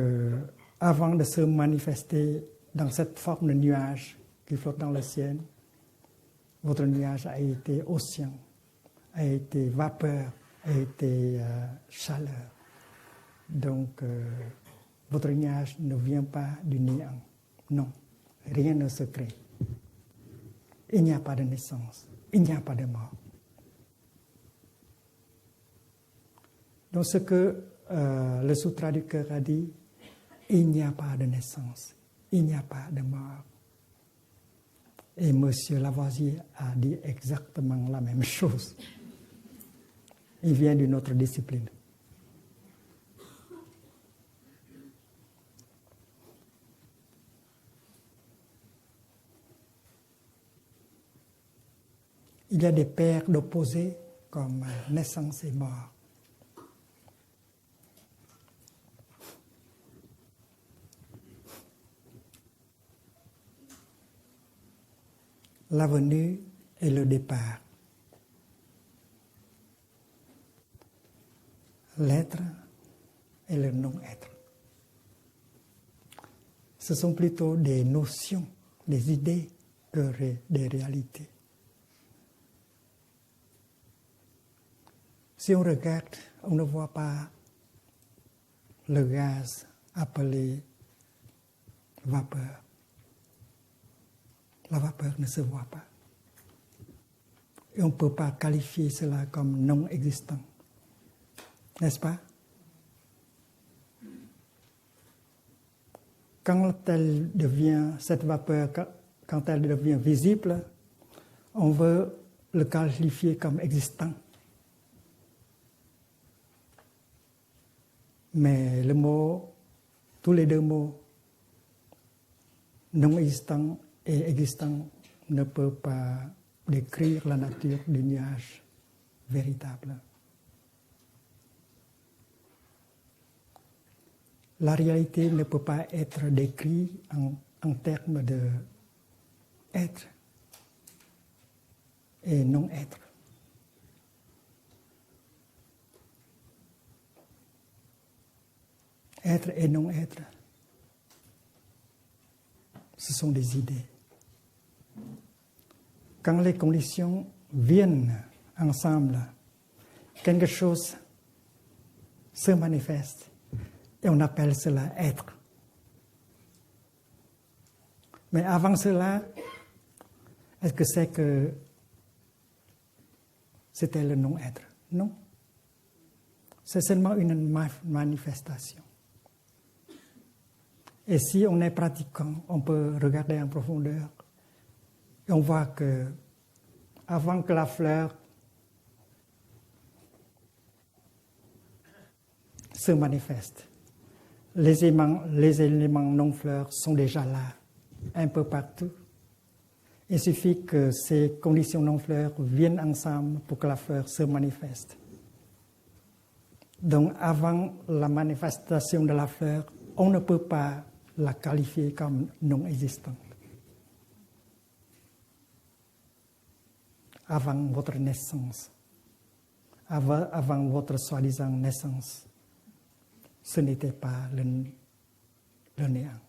avant de se manifester dans cette forme de nuage qui flotte dans le ciel, votre nuage a été océan, a été vapeur, a été chaleur. Donc, votre nuage ne vient pas du néant. Non, rien ne se crée. Il n'y a pas de naissance, il n'y a pas de mort. Donc, ce que le sutra du cœur a dit, il n'y a pas de naissance, il n'y a pas de mort. Et M. Lavoisier a dit exactement la même chose. Il vient d'une autre discipline. Il y a des paires d'opposés comme naissance et mort. La venue et le départ. L'être et le non-être. Ce sont plutôt des notions, des idées que des réalités. Si on regarde, on ne voit pas le gaz appelé vapeur. La vapeur ne se voit pas. Et on ne peut pas qualifier cela comme non existant. N'est-ce pas? Quand cette vapeur, quand elle devient visible, on veut le qualifier comme existant. Mais tous les deux mots, non existant et existant, ne peuvent pas décrire la nature du nuage véritable. La réalité ne peut pas être décrite en termes de être et non-être. Être et non-être, ce sont des idées. Quand les conditions viennent ensemble, quelque chose se manifeste et on appelle cela être. Mais avant cela, est-ce que c'est que c'était le non-être? Non. C'est seulement une manifestation. Et si on est pratiquant, on peut regarder en profondeur et on voit que avant que la fleur se manifeste, les éléments non-fleurs sont déjà là, un peu partout. Il suffit que ces conditions non-fleurs viennent ensemble pour que la fleur se manifeste. Donc avant la manifestation de la fleur, on ne peut pas la qualifier comme non existante. Avant votre naissance, avant votre soi-disant naissance, ce n'était pas le néant.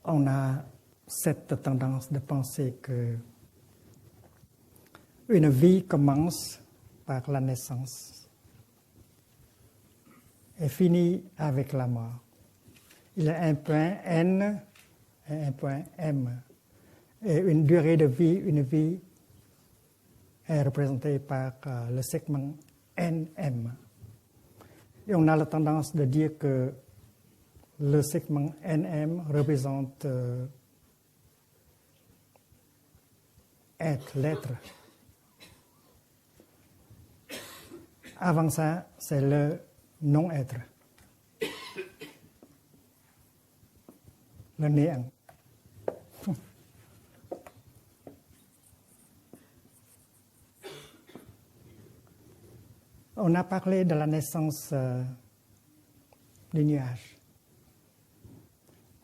On a cette tendance de penser que une vie commence par la naissance et finit avec la mort. Il y a un point N et un point M. Et une durée de vie, une vie est représentée par le segment NM. Et on a la tendance de dire que le segment NM représente être, l'être. Avant ça, c'est le non-être. Le néant. On a parlé de la naissance du nuage.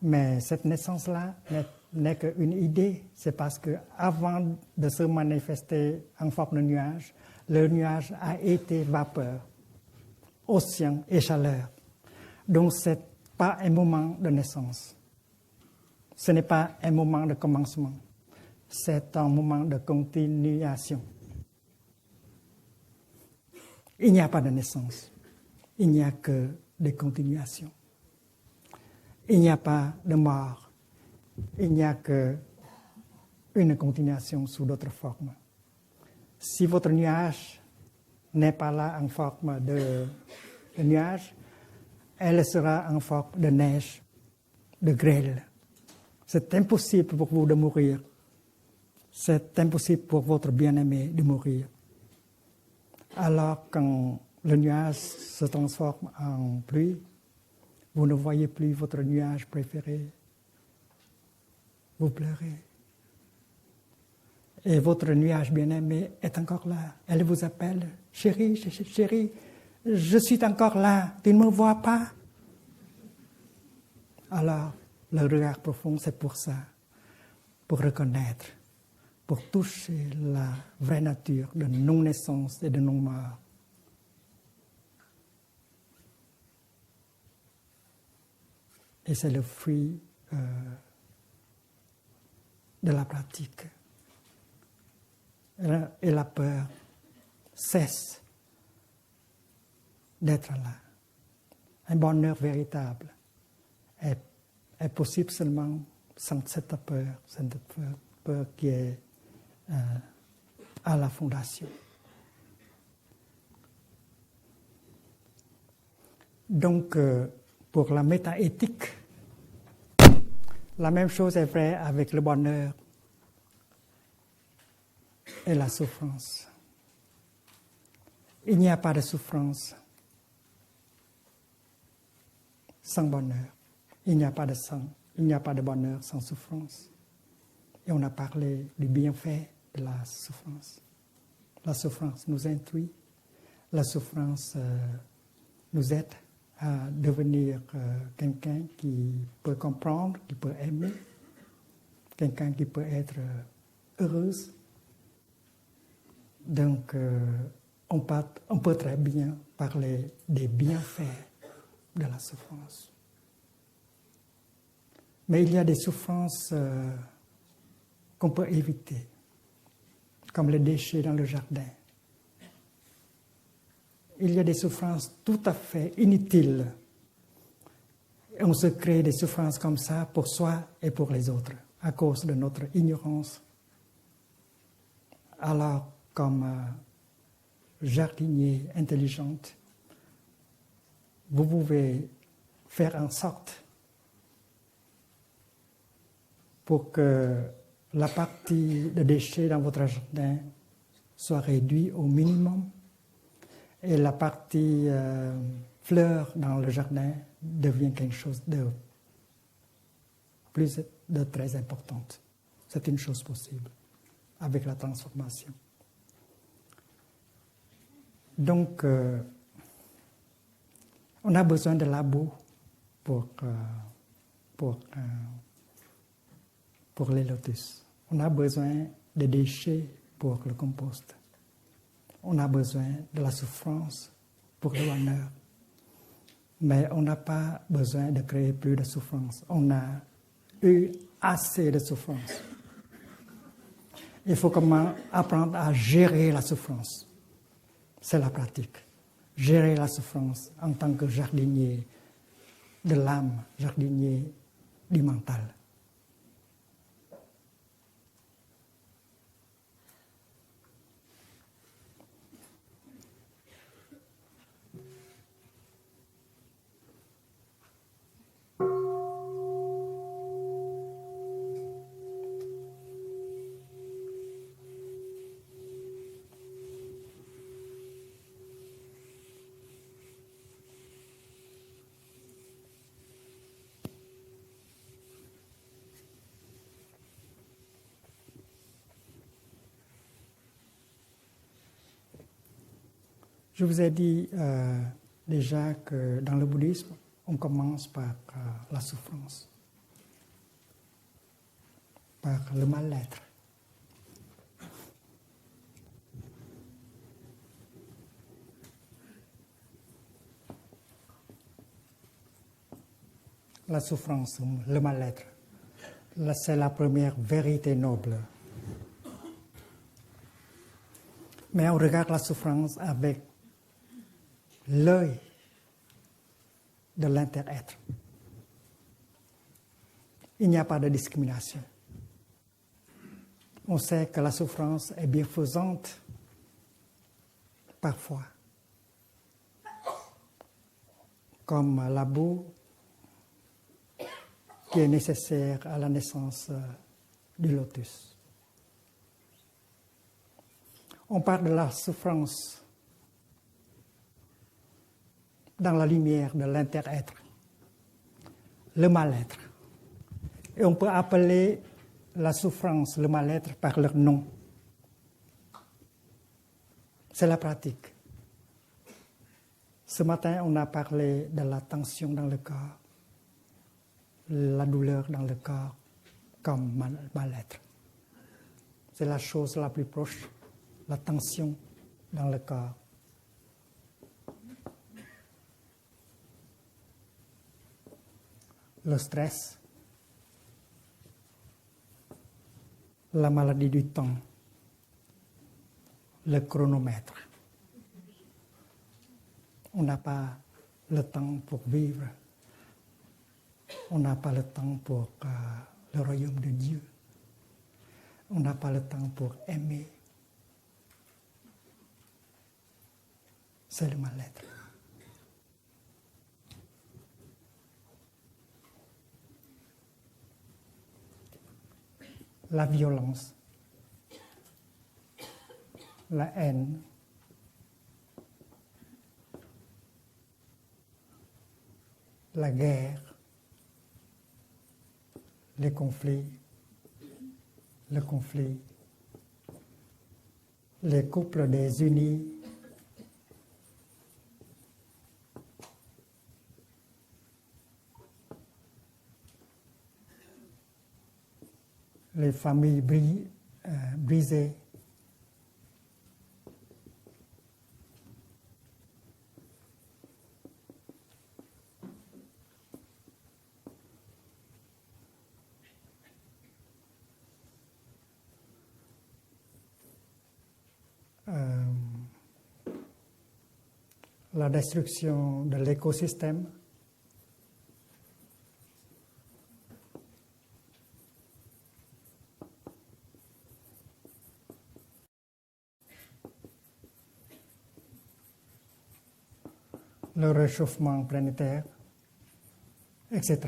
Mais cette naissance-là n'est qu'une idée. C'est parce qu'avant de se manifester en forme de nuage, le nuage a été vapeur, océan et chaleur. Donc ce n'est pas un moment de naissance. Ce n'est pas un moment de commencement. C'est un moment de continuation. Il n'y a pas de naissance. Il n'y a que des continuations. Il n'y a pas de mort. Il n'y a qu'une continuation sous d'autres formes. Si votre nuage n'est pas là en forme de nuage, elle sera en forme de neige, de grêle. C'est impossible pour vous de mourir. C'est impossible pour votre bien-aimé de mourir. Alors quand le nuage se transforme en pluie, vous ne voyez plus votre nuage préféré. Vous pleurez. Et votre nuage bien-aimé est encore là. Elle vous appelle, chérie, chérie, je suis encore là, tu ne me vois pas? Alors, le regard profond, c'est pour ça, pour reconnaître, pour toucher la vraie nature de non-naissance et de non-mort. Et c'est le fruit de la pratique. Et la peur cesse d'être là. Un bonheur véritable est possible seulement sans cette peur qui est à la fondation. Donc, pour la métaéthique, la même chose est vraie avec le bonheur et la souffrance. Il n'y a pas de souffrance sans bonheur. Il n'y a pas de bonheur sans souffrance. Et on a parlé du bienfait de la souffrance. La souffrance nous instruit. La souffrance nous aide à devenir quelqu'un qui peut comprendre, qui peut aimer, quelqu'un qui peut être heureuse. Donc, on peut très bien parler des bienfaits de la souffrance. Mais il y a des souffrances qu'on peut éviter, comme les déchets dans le jardin. Il y a des souffrances tout à fait inutiles. Et on se crée des souffrances comme ça pour soi et pour les autres, à cause de notre ignorance. Alors, comme jardinier intelligente, vous pouvez faire en sorte pour que la partie de déchets dans votre jardin soit réduite au minimum et la partie fleurs dans le jardin devient quelque chose de très importante. C'est une chose possible avec la transformation. Donc, on a besoin de la boue pour les lotus. On a besoin de déchets pour le compost. On a besoin de la souffrance pour le bonheur. Mais on n'a pas besoin de créer plus de souffrance. On a eu assez de souffrance. Il faut comment apprendre à gérer la souffrance. C'est la pratique. Gérer la souffrance en tant que jardinier de l'âme, jardinier du mental. Je vous ai dit déjà que dans le bouddhisme, on commence par la souffrance, par le mal-être. La souffrance, le mal-être, c'est la première vérité noble. Mais on regarde la souffrance avec l'œil de l'inter-être. Il n'y a pas de discrimination. On sait que la souffrance est bienfaisante parfois, comme la boue qui est nécessaire à la naissance du lotus. On parle de la souffrance dans la lumière de l'inter-être, le mal-être. Et on peut appeler la souffrance, le mal-être par leur nom. C'est la pratique. Ce matin, on a parlé de la tension dans le corps, la douleur dans le corps comme mal-être. C'est la chose la plus proche, la tension dans le corps. Le stress, la maladie du temps, le chronomètre. On n'a pas le temps pour vivre. On n'a pas le temps pour le royaume de Dieu. On n'a pas le temps pour aimer. C'est le mal-être. La violence, la haine, la guerre, les conflits, le conflit, les couples désunis, les familles brisées, la destruction de l'écosystème, le réchauffement planétaire, etc.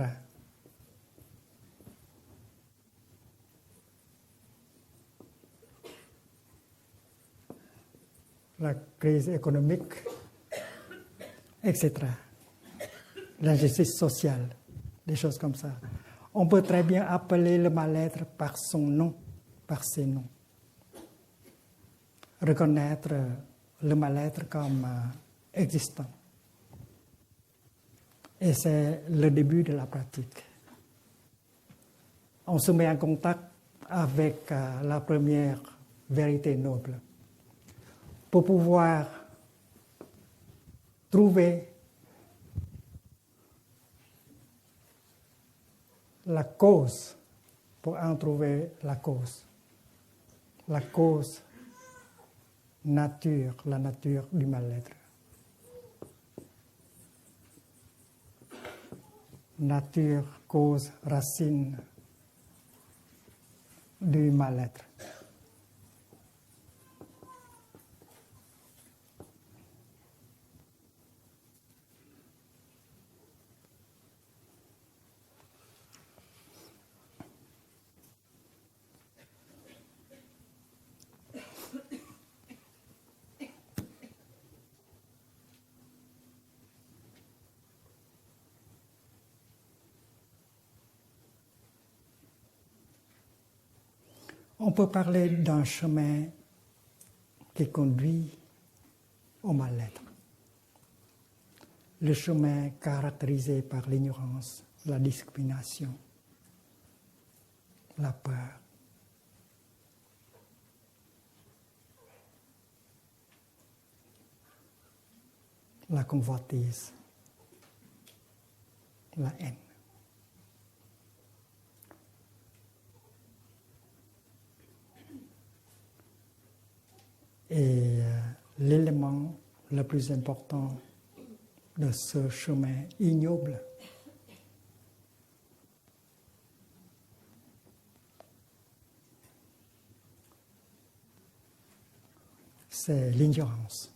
La crise économique, etc. L'injustice sociale, des choses comme ça. On peut très bien appeler le mal-être par son nom, par ses noms. Reconnaître le mal-être comme existant. Et c'est le début de la pratique. On se met en contact avec la première vérité noble pour pouvoir trouver la cause, pour en trouver la cause nature, la nature du mal-être. Nature, cause, racine du mal-être. On peut parler d'un chemin qui conduit au mal-être. Le chemin caractérisé par l'ignorance, la discrimination, la peur. La convoitise, la haine. Et l'élément le plus important de ce chemin ignoble, c'est l'ignorance.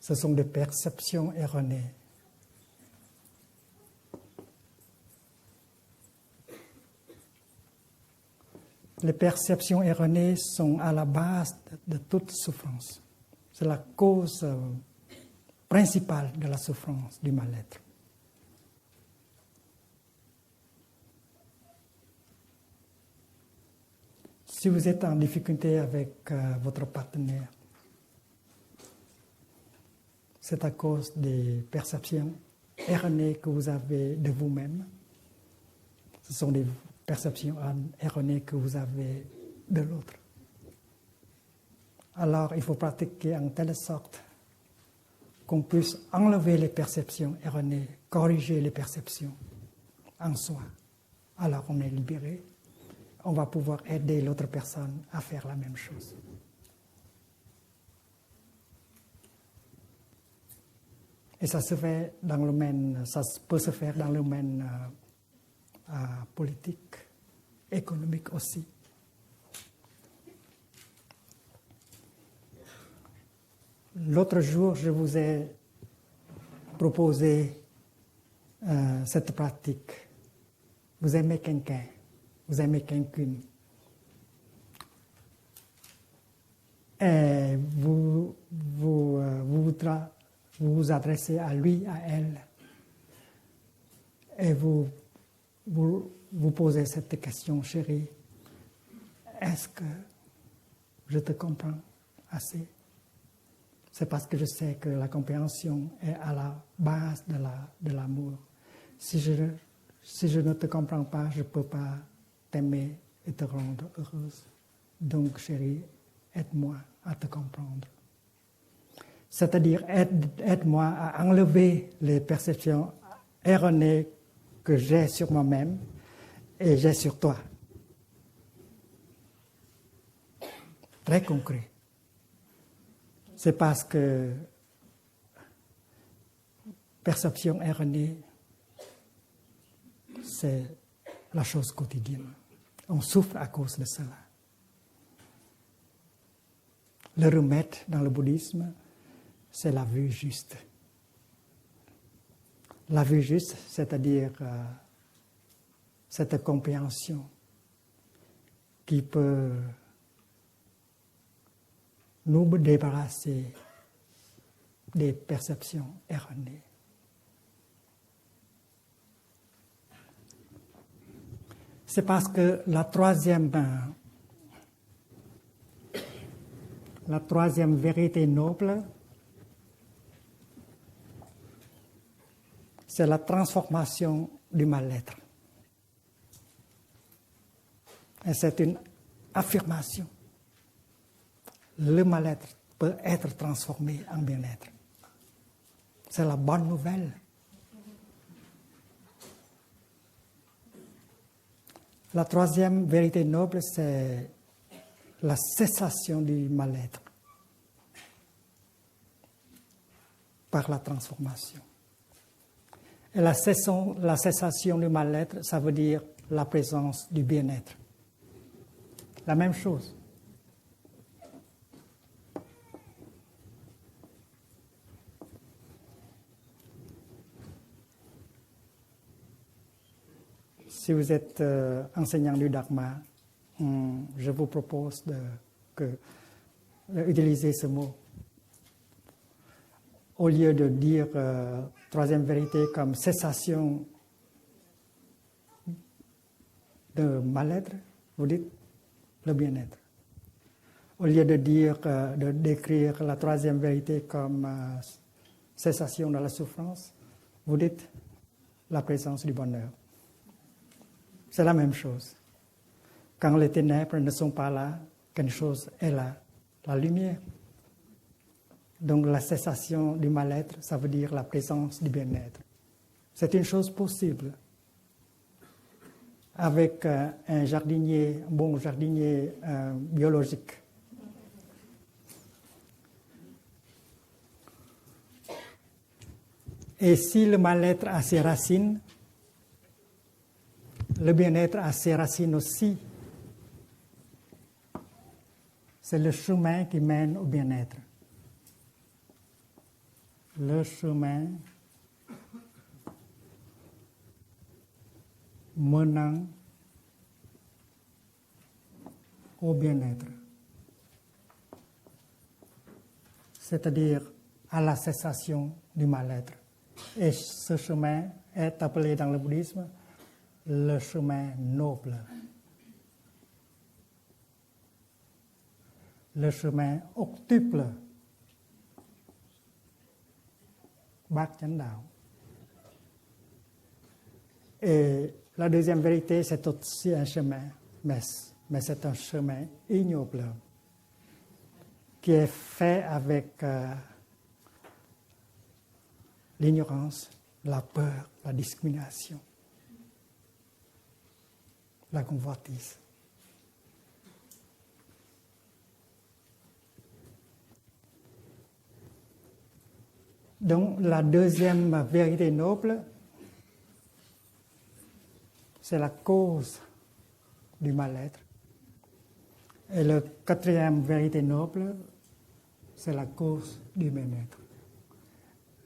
ce sont des perceptions erronées. Les perceptions erronées sont à la base de toute souffrance. C'est la cause principale de la souffrance, du mal-être. Si vous êtes en difficulté avec votre partenaire, c'est à cause des perceptions erronées que vous avez de vous-même. Ce sont des perceptions erronées que vous avez de l'autre. Alors, il faut pratiquer en telle sorte qu'on puisse enlever les perceptions erronées, corriger les perceptions en soi. Alors, on est libéré. On va pouvoir aider l'autre personne à faire la même chose. Et ça peut se faire dans le domaine politique, économique aussi. L'autre jour, je vous ai proposé cette pratique. Vous aimez quelqu'un, vous aimez quelqu'une. Et vous vous adressez à lui, à elle. Et vous posez cette question, chérie. Est-ce que je te comprends assez? C'est parce que je sais que la compréhension est à la base de l'amour. Si je ne te comprends pas, je ne peux pas t'aimer et te rendre heureuse. Donc, chérie, aide-moi à te comprendre. C'est-à-dire, aide-moi à enlever les perceptions erronées que j'ai sur moi-même et j'ai sur toi. Très concret. C'est parce que perception erronée, c'est la chose quotidienne. On souffre à cause de cela. Le remède dans le bouddhisme, c'est la vue juste. La vue juste, c'est-à-dire cette compréhension qui peut nous débarrasser des perceptions erronées. C'est parce que la troisième vérité noble, c'est la transformation du mal-être. Et c'est une affirmation. Le mal-être peut être transformé en bien-être. C'est la bonne nouvelle. La troisième vérité noble, c'est la cessation du mal-être par la transformation. Et la cessation du mal-être, ça veut dire la présence du bien-être. La même chose. Si vous êtes enseignant du Dharma, je vous propose d'utiliser ce mot. Au lieu de dire troisième vérité comme cessation de mal-être, vous dites le bien-être. Au lieu de décrire la troisième vérité comme cessation de la souffrance, vous dites la présence du bonheur. C'est la même chose. Quand les ténèbres ne sont pas là, quelque chose est là, la lumière. Donc la cessation du mal-être, ça veut dire la présence du bien-être. C'est une chose possible. Avec un bon jardinier biologique. Et si le mal-être a ses racines, le bien-être a ses racines aussi. C'est le chemin qui mène au bien-être. le chemin menant au bien-être, c'est-à-dire à la cessation du mal-être. Et ce chemin est appelé dans le bouddhisme le chemin noble, le chemin octuple, Bát Chánh Đạo. Et la deuxième vérité, c'est aussi un chemin, mais c'est un chemin ignoble qui est fait avec l'ignorance, la peur, la discrimination, la convoitise. Donc la deuxième vérité noble, c'est la cause du mal-être. Et la quatrième vérité noble, c'est la cause du bien-être.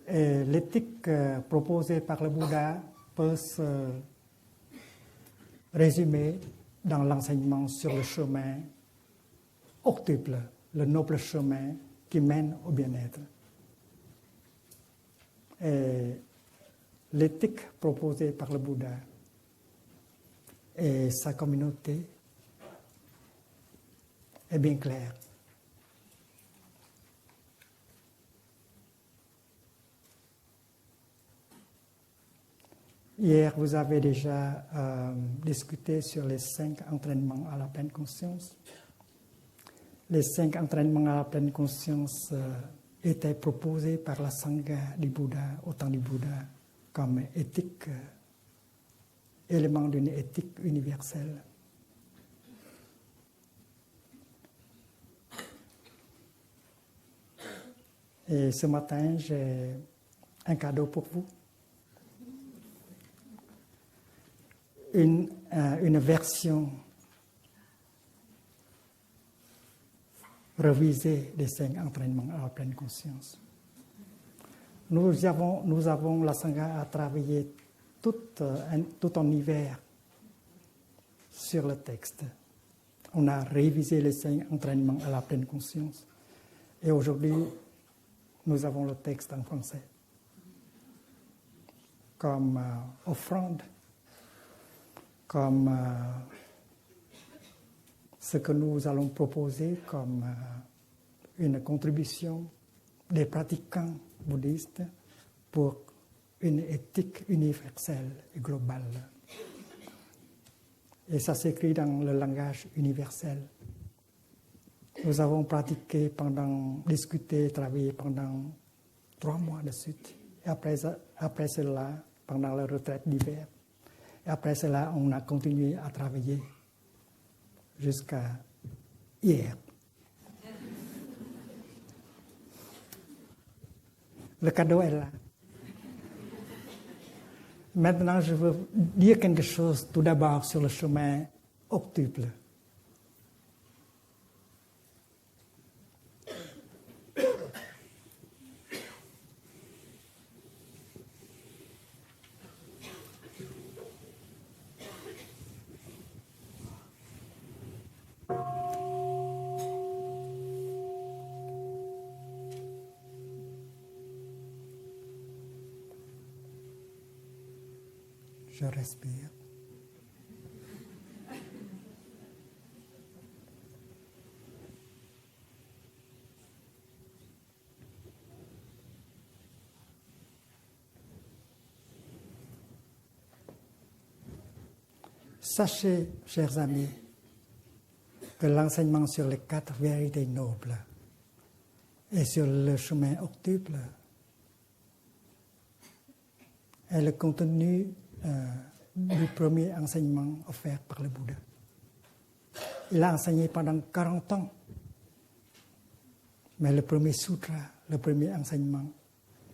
Et l'éthique proposée par le Bouddha peut se résumer dans l'enseignement sur le chemin octuple, le noble chemin qui mène au bien-être. Et l'éthique proposée par le Bouddha et sa communauté est bien claire. Hier, vous avez déjà discuté sur les 5 entraînements à la pleine conscience. Les 5 entraînements à la pleine conscience étaient proposés par la Sangha du Bouddha, au temps du Bouddha, comme éthique, élément d'une éthique universelle. Et ce matin, j'ai un cadeau pour vous. Une version révisée des 5 entraînements à la pleine conscience. Nous avons la Sangha à travailler tout en hiver sur le texte. On a révisé les 5 entraînements à la pleine conscience. Et aujourd'hui, nous avons le texte en français comme offrande, comme ce que nous allons proposer comme une contribution des pratiquants bouddhistes pour une éthique universelle et globale. Et ça s'écrit dans le langage universel. Nous avons pratiqué discuté, travaillé pendant 3 mois de suite. Et après cela, pendant la retraite d'hiver, et après cela, on a continué à travailler jusqu'à hier. Le cadeau est là. Maintenant, je veux dire quelque chose tout d'abord sur le chemin octuple. Je respire. Sachez, chers amis, que l'enseignement sur les 4 vérités nobles et sur le chemin octuple est le contenu du premier enseignement offert par le Bouddha. Il a enseigné pendant 40 ans. Mais le premier sutra, le premier enseignement,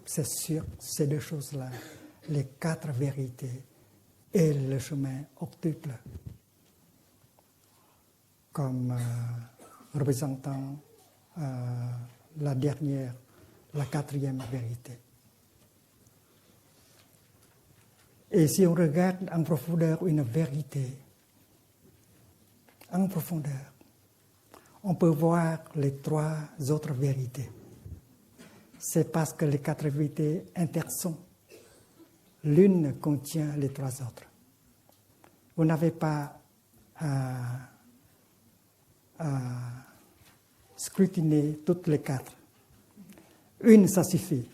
c'est sur ces 2 choses-là, les 4 vérités et le chemin octuple, comme représentant la 4e vérité. Et si on regarde en profondeur une vérité, en profondeur, on peut voir les trois autres vérités. C'est parce que les quatre vérités intersont. L'une contient les trois autres. Vous n'avez pas à scrutiner toutes les quatre. Une, ça suffit.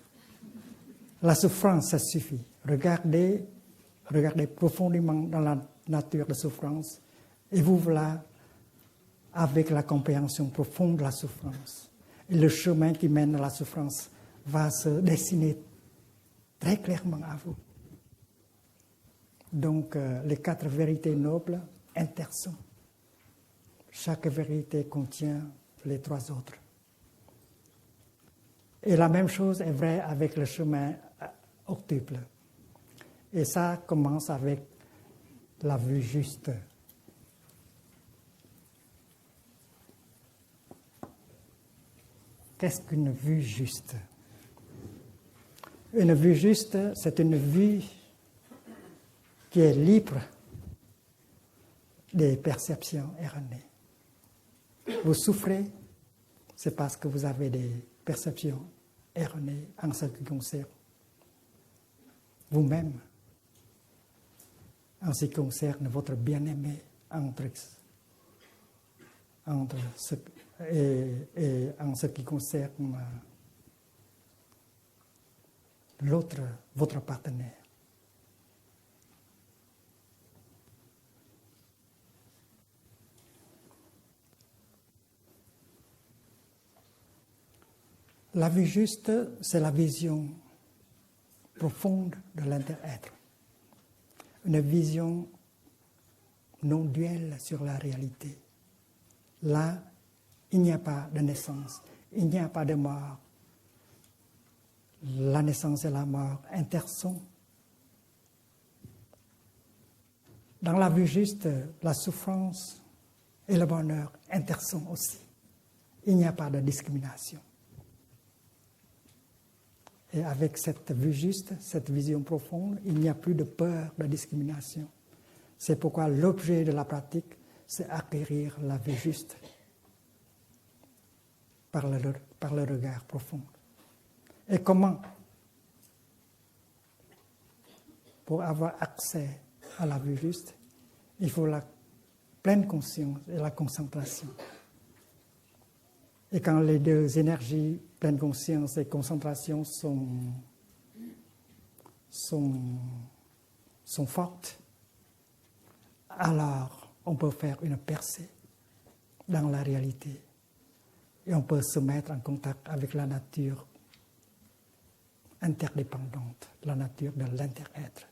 La souffrance, ça suffit. Regardez profondément dans la nature de souffrance et vous voilà avec la compréhension profonde de la souffrance. Et le chemin qui mène à la souffrance va se dessiner très clairement à vous. Donc, les quatre vérités nobles intersont. Chaque vérité contient les trois autres. Et la même chose est vraie avec le chemin octuple. Et ça commence avec la vue juste. Qu'est-ce qu'une vue juste? Une vue juste, c'est une vue qui est libre des perceptions erronées. Vous souffrez, c'est parce que vous avez des perceptions erronées en ce qui concerne vous-même, en ce qui concerne votre bien-aimé et en ce qui concerne l'autre, votre partenaire. La vue juste, c'est la vision profonde de l'inter-être. Une vision non duelle sur la réalité. Là, il n'y a pas de naissance, il n'y a pas de mort. La naissance et la mort intersont. Dans la vue juste, la souffrance et le bonheur intersont aussi. Il n'y a pas de discrimination. Et avec cette vue juste, cette vision profonde, il n'y a plus de peur de discrimination. C'est pourquoi l'objet de la pratique, c'est acquérir la vue juste par le regard profond. Et comment? Pour avoir accès à la vue juste, il faut la pleine conscience et la concentration. Et quand les deux énergies, pleine conscience et concentration, sont fortes, alors on peut faire une percée dans la réalité. Et on peut se mettre en contact avec la nature interdépendante, la nature de l'inter-être,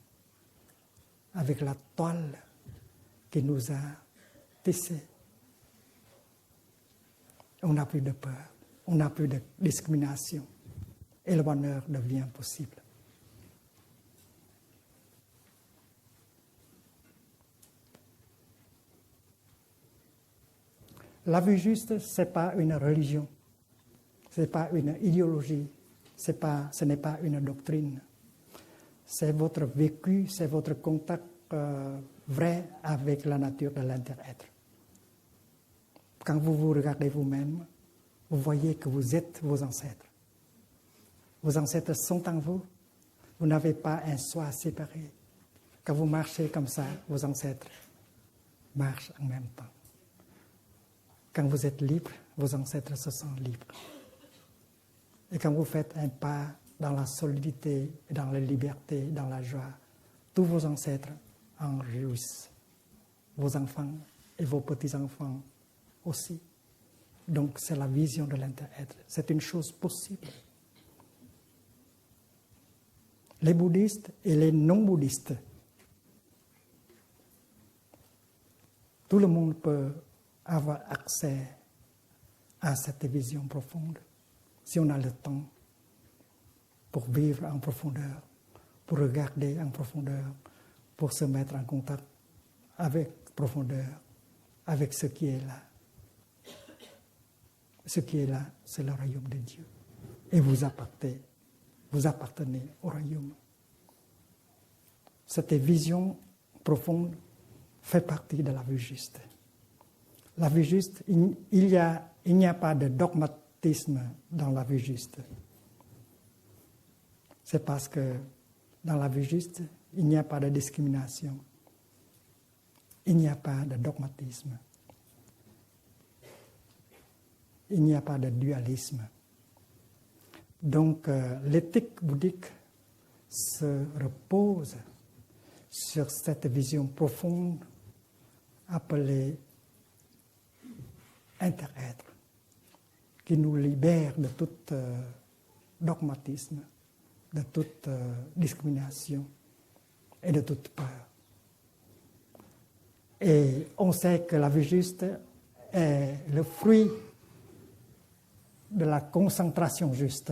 avec la toile qui nous a tissés. On n'a plus de peur, on n'a plus de discrimination et le bonheur devient possible. La vue juste, ce n'est pas une religion, ce n'est pas une idéologie, ce n'est pas une doctrine. C'est votre vécu, c'est votre contact vrai avec la nature de l'inter-être. Quand vous vous regardez vous-même, vous voyez que vous êtes vos ancêtres. Vos ancêtres sont en vous. Vous n'avez pas un soi séparé. Quand vous marchez comme ça, vos ancêtres marchent en même temps. Quand vous êtes libre, vos ancêtres se sentent libres. Et quand vous faites un pas dans la solidité, dans la liberté, dans la joie, tous vos ancêtres en jouissent. Vos enfants et vos petits-enfants aussi. Donc c'est la vision de l'inter-être. C'est une chose possible. Les bouddhistes et les non-bouddhistes, tout le monde peut avoir accès à cette vision profonde si on a le temps pour vivre en profondeur, pour regarder en profondeur, pour se mettre en contact avec profondeur, avec ce qui est là. Ce qui est là, c'est le royaume de Dieu. Et vous appartenez au royaume. cette vision profonde fait partie de la vue juste. La vue juste, il n'y a pas de dogmatisme dans la vue juste. C'est parce que dans la vue juste, il n'y a pas de discrimination. Il n'y a pas de dogmatisme. Il n'y a pas de dualisme. Donc, l'éthique bouddhique se repose sur cette vision profonde appelée inter-être, qui nous libère de tout dogmatisme, de toute discrimination et de toute peur. Et on sait que la vue juste est le fruit de la concentration juste.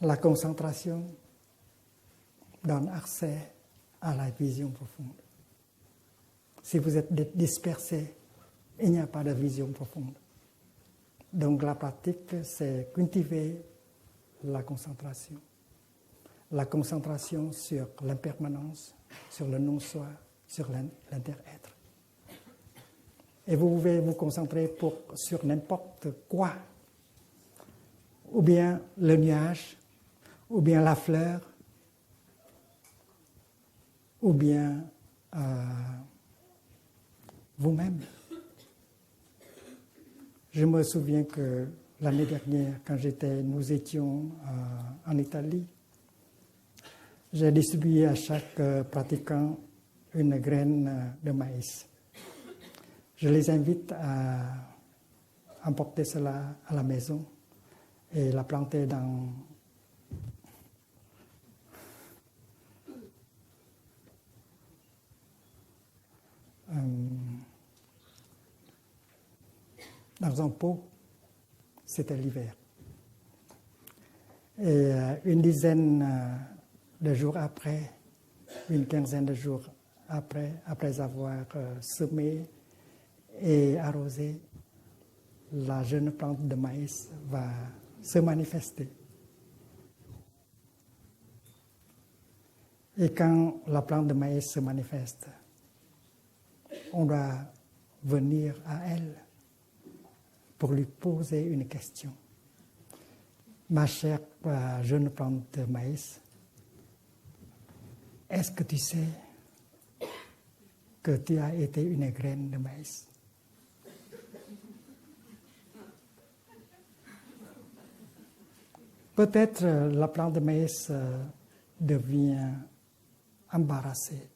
La concentration donne accès à la vision profonde. Si vous êtes dispersé, il n'y a pas de vision profonde. Donc la pratique, c'est cultiver la concentration. La concentration sur l'impermanence, sur le non-soi, sur l'inter-être. Et vous pouvez vous concentrer sur n'importe quoi, ou bien le nuage, ou bien la fleur, ou bien vous-même. Je me souviens que l'année dernière, quand nous étions en Italie, j'ai distribué à chaque pratiquant une graine de maïs. Je les invite à emporter cela à la maison et la planter dans un pot. C'était l'hiver. Et une dizaine de jours après, une quinzaine de jours après avoir semé et arrosé, la jeune plante de maïs va se manifester. Et quand la plante de maïs se manifeste, on doit venir à elle pour lui poser une question. Ma chère jeune plante de maïs, est-ce que tu sais que tu as été une graine de maïs? Peut-être la plante de maïs devient embarrassée.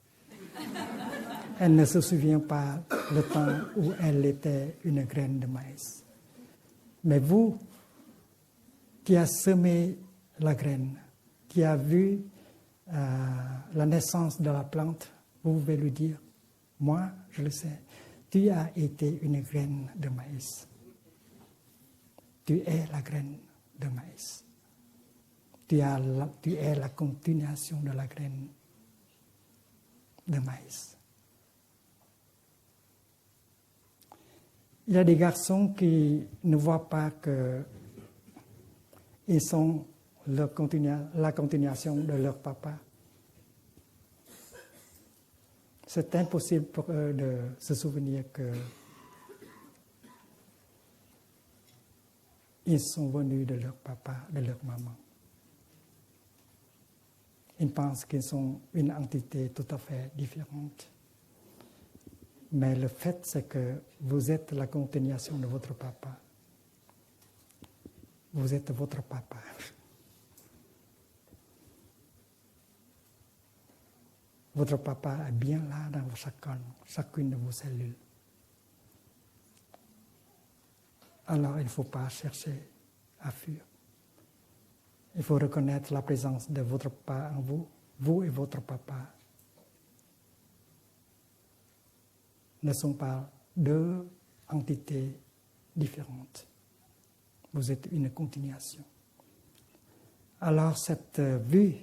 Elle ne se souvient pas le temps où elle était une graine de maïs. Mais vous, qui avez semé la graine, qui a vu la naissance de la plante, vous pouvez lui dire, moi, je le sais, tu as été une graine de maïs. Tu es la graine de maïs. Tu es la continuation de la graine de maïs. Il y a des garçons qui ne voient pas qu'ils sont la continuation de leur papa. C'est impossible pour eux de se souvenir qu'ils sont venus de leur papa, de leur maman. Ils pensent qu'ils sont une entité tout à fait différente. Mais le fait, c'est que vous êtes la continuation de votre papa. Vous êtes votre papa. Votre papa est bien là dans chacune de vos cellules. Alors, il ne faut pas chercher à fuir. Il faut reconnaître la présence de votre papa en vous. Vous et votre papa ne sont pas deux entités différentes. Vous êtes une continuation. alors cette vue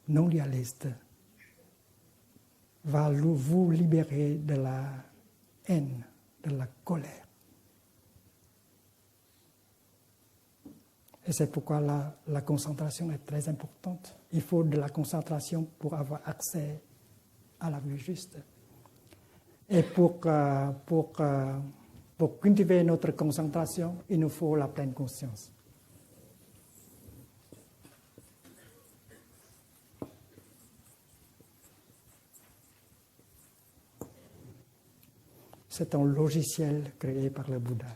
non dualiste va vous libérer de la haine, de la colère. Et c'est pourquoi la concentration est très importante. Il faut de la concentration pour avoir accès à la vue juste. Et pour cultiver notre concentration, il nous faut la pleine conscience. C'est un logiciel créé par le Bouddha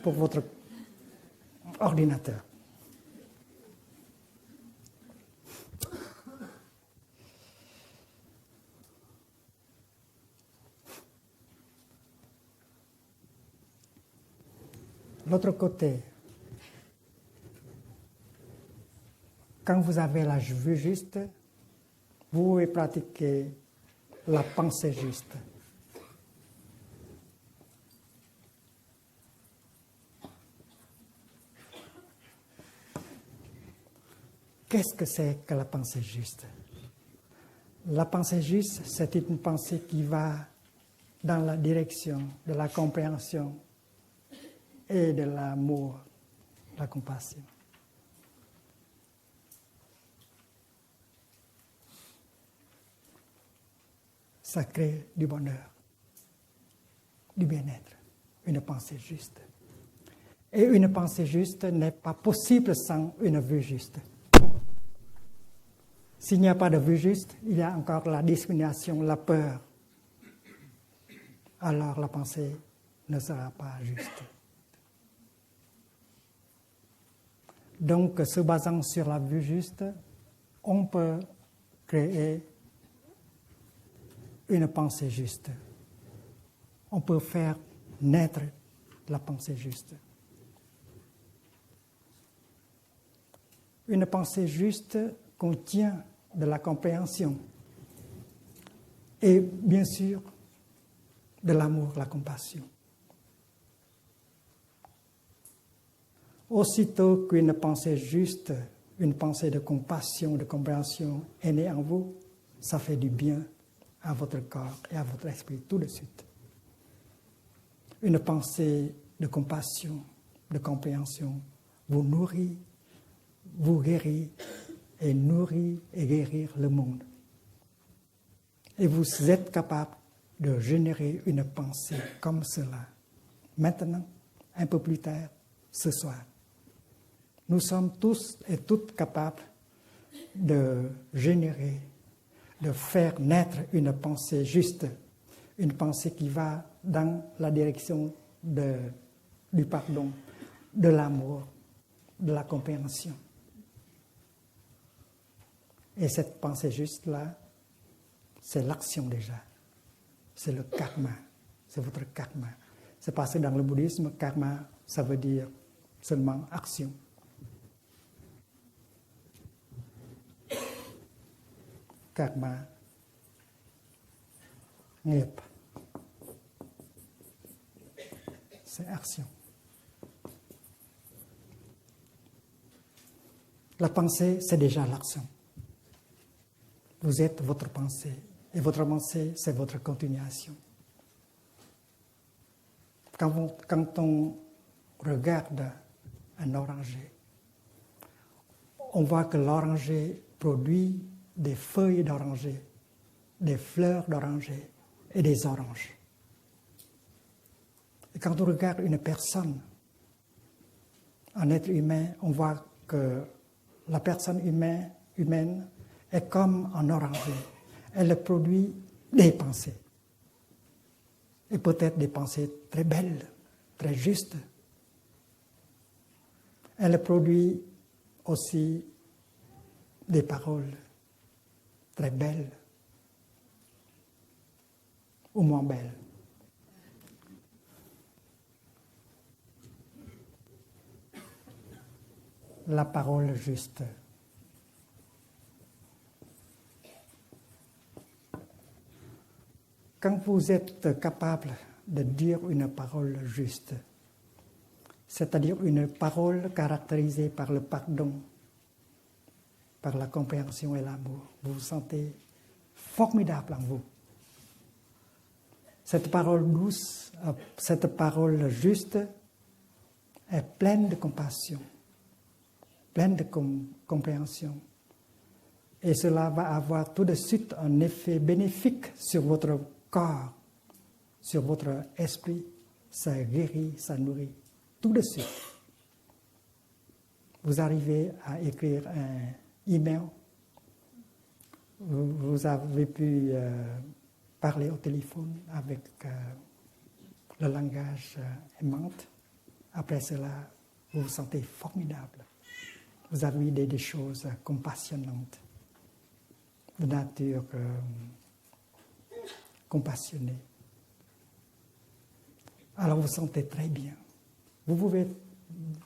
pour votre ordinateur. L'autre côté, quand vous avez la vue juste, vous pouvez pratiquer la pensée juste. Qu'est-ce que c'est que la pensée juste? La pensée juste, c'est une pensée qui va dans la direction de la compréhension et de l'amour, la compassion. Ça crée du bonheur, du bien-être, une pensée juste. Et une pensée juste n'est pas possible sans une vue juste. S'il n'y a pas de vue juste, il y a encore la discrimination, la peur. Alors la pensée ne sera pas juste. Donc, se basant sur la vue juste, on peut créer une pensée juste. On peut faire naître la pensée juste. Une pensée juste contient de la compréhension et bien sûr de l'amour, la compassion. Aussitôt qu'une pensée juste, une pensée de compassion, de compréhension est née en vous, ça fait du bien à votre corps et à votre esprit tout de suite. Une pensée de compassion, de compréhension vous nourrit, vous guérit et nourrit et guérir le monde. Et vous êtes capable de générer une pensée comme cela. Maintenant, un peu plus tard, ce soir. Nous sommes tous et toutes capables de générer, de faire naître une pensée juste, une pensée qui va dans la direction du pardon, de l'amour, de la compréhension. Et cette pensée juste-là, c'est l'action déjà. C'est le karma. C'est votre karma. C'est parce que dans le bouddhisme, karma, ça veut dire seulement action. Karma, nghiệp, c'est action. La pensée, c'est déjà l'action. Vous êtes votre pensée. Et votre pensée, c'est votre continuation. Quand on regarde un oranger, on voit que l'oranger produit des feuilles d'oranger, des fleurs d'oranger et des oranges. Et quand on regarde une personne, un être humain, on voit que la personne humaine est comme un oranger. Elle produit des pensées. Et peut-être des pensées très belles, très justes. Elle produit aussi des paroles très belles ou moins belles. La parole juste. Quand vous êtes capable de dire une parole juste, c'est-à-dire une parole caractérisée par le pardon, par la compréhension et l'amour. Vous vous sentez formidable en vous. Cette parole douce, cette parole juste est pleine de compassion, pleine de compréhension. Et cela va avoir tout de suite un effet bénéfique sur votre corps, sur votre esprit. Ça guérit, ça nourrit, tout de suite. Vous arrivez à écrire un email, vous avez pu parler au téléphone avec le langage aimante. Après cela, vous vous sentez formidable. Vous avez des choses compassionnantes, de nature compassionnée. Alors vous vous sentez très bien. Vous pouvez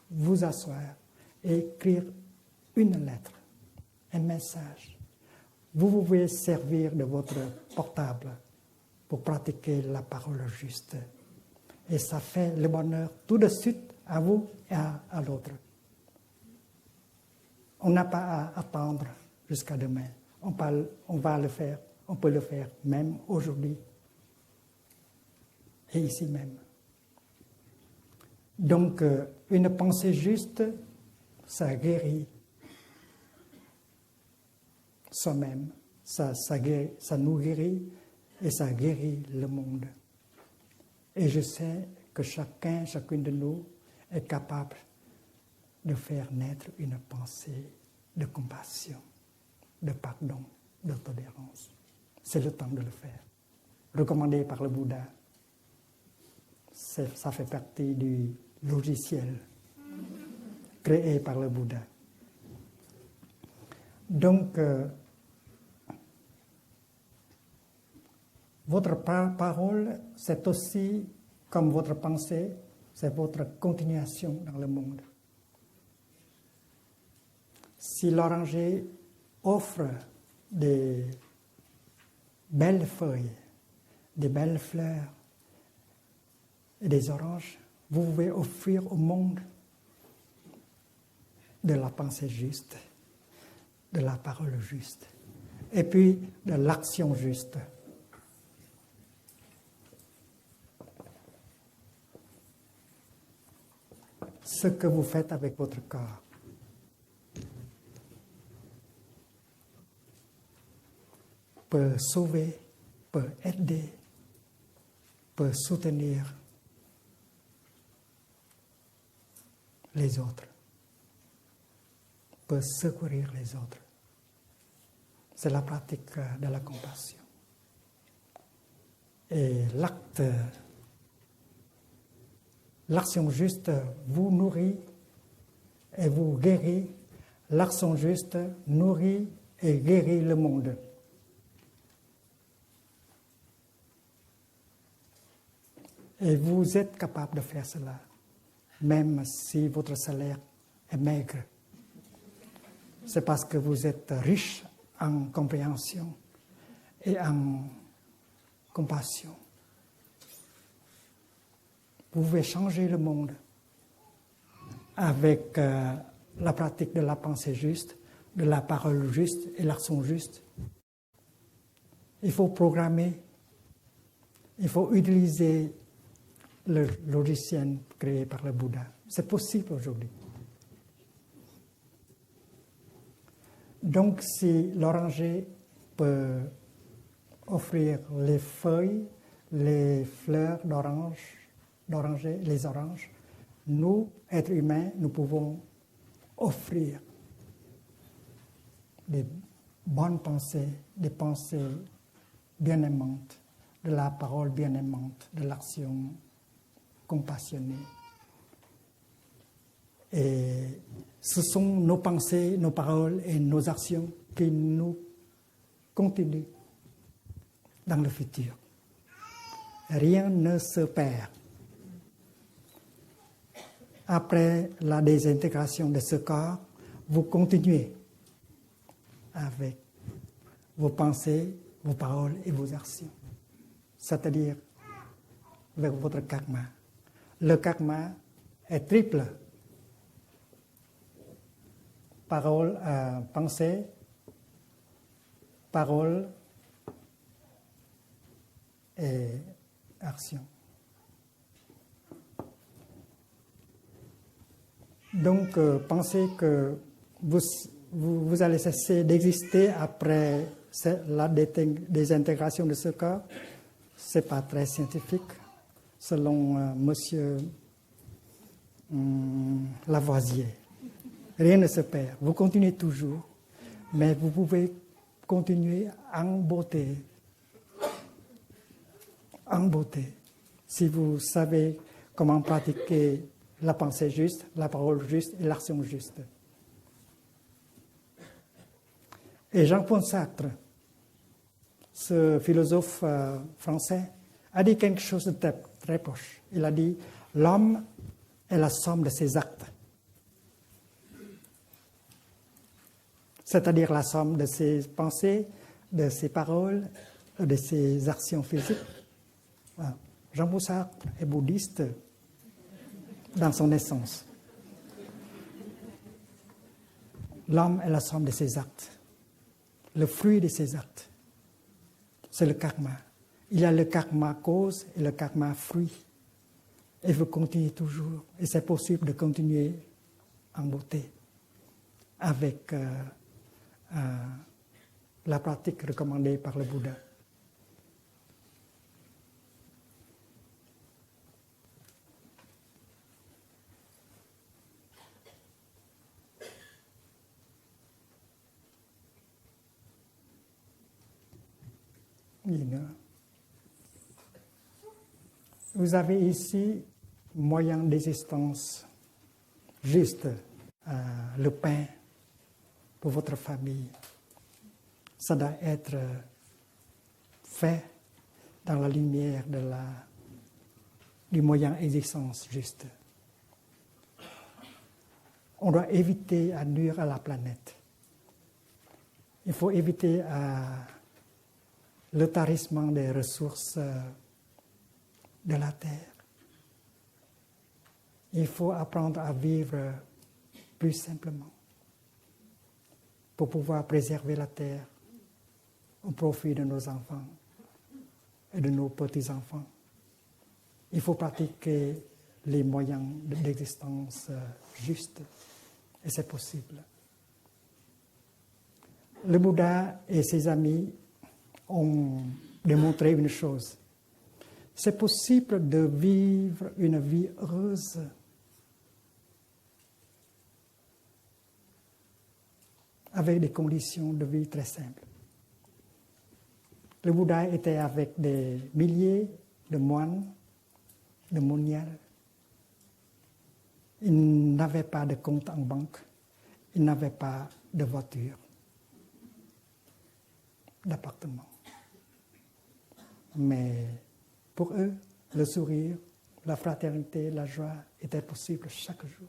vous asseoir et écrire une lettre, un message. Vous pouvez servir de votre portable pour pratiquer la parole juste. Et ça fait le bonheur tout de suite à vous et à l'autre. On n'a pas à attendre jusqu'à demain. On va le faire. On peut le faire même aujourd'hui. Et ici même. Donc, une pensée juste, ça guérit soi-même, ça nous guérit et ça guérit le monde. Et je sais que chacune de nous est capable de faire naître une pensée de compassion, de pardon, de tolérance. C'est le temps de le faire. Recommandé par le Bouddha. Ça fait partie du logiciel créé par le Bouddha. Donc, votre parole, c'est aussi, comme votre pensée, c'est votre continuation dans le monde. Si l'oranger offre des belles feuilles, des belles fleurs et des oranges, vous pouvez offrir au monde de la pensée juste, de la parole juste, et puis de l'action juste. Ce que vous faites avec votre corps peut sauver, peut aider, peut soutenir les autres, peut secourir les autres. C'est la pratique de la compassion. Et l'action juste vous nourrit et vous guérit. L'action juste nourrit et guérit le monde. Et vous êtes capable de faire cela, même si votre salaire est maigre. C'est parce que vous êtes riche en compréhension et en compassion. Vous pouvez changer le monde avec la pratique de la pensée juste, de la parole juste et l'action juste. Il faut programmer, il faut utiliser le logiciel créé par le Bouddha. C'est possible aujourd'hui. Donc, si l'oranger peut offrir les feuilles, les fleurs d'oranger, les oranges, nous, êtres humains, nous pouvons offrir des bonnes pensées, des pensées bien-aimantes, de la parole bien-aimante, de l'action compassionnée. Et ce sont nos pensées, nos paroles et nos actions qui nous continuent dans le futur. Rien ne se perd. Après la désintégration de ce corps, vous continuez avec vos pensées, vos paroles et vos actions. C'est-à-dire avec votre karma. Le karma est triple. Parole, pensée, parole et action. Donc, pensez que vous allez cesser d'exister après la désintegration de ce corps. Ce n'est pas très scientifique, selon Monsieur Lavoisier. Rien ne se perd. Vous continuez toujours, mais vous pouvez continuer en beauté. En beauté. Si vous savez comment pratiquer la pensée juste, la parole juste et l'action juste. Et Jean-Paul Sartre, ce philosophe français, a dit quelque chose de très proche. Il a dit « L'homme est la somme de ses actes ». C'est-à-dire la somme de ses pensées, de ses paroles, de ses actions physiques. Jean-Paul Sartre est bouddhiste dans son essence. L'homme est la somme de ses actes. Le fruit de ses actes, c'est le karma. Il y a le karma cause et le karma fruit. Et vous continuez toujours. Et c'est possible de continuer en beauté avec la pratique recommandée par le Bouddha. Vous avez ici moyen d'existence juste, le pain pour votre famille. Ça doit être fait dans la lumière du moyen d'existence juste. On doit éviter à nuire à la planète. Il faut éviter le tarissement des ressources de la terre. Il faut apprendre à vivre plus simplement pour pouvoir préserver la terre au profit de nos enfants et de nos petits-enfants. Il faut pratiquer les moyens d'existence justes et c'est possible. Le Bouddha et ses amis ont démontré une chose. C'est possible de vivre une vie heureuse avec des conditions de vie très simples. Le Bouddha était avec des milliers de moines, de moniales. Il n'avait pas de compte en banque, il n'avait pas de voiture, d'appartement. Mais pour eux, le sourire, la fraternité, la joie étaient possibles chaque jour.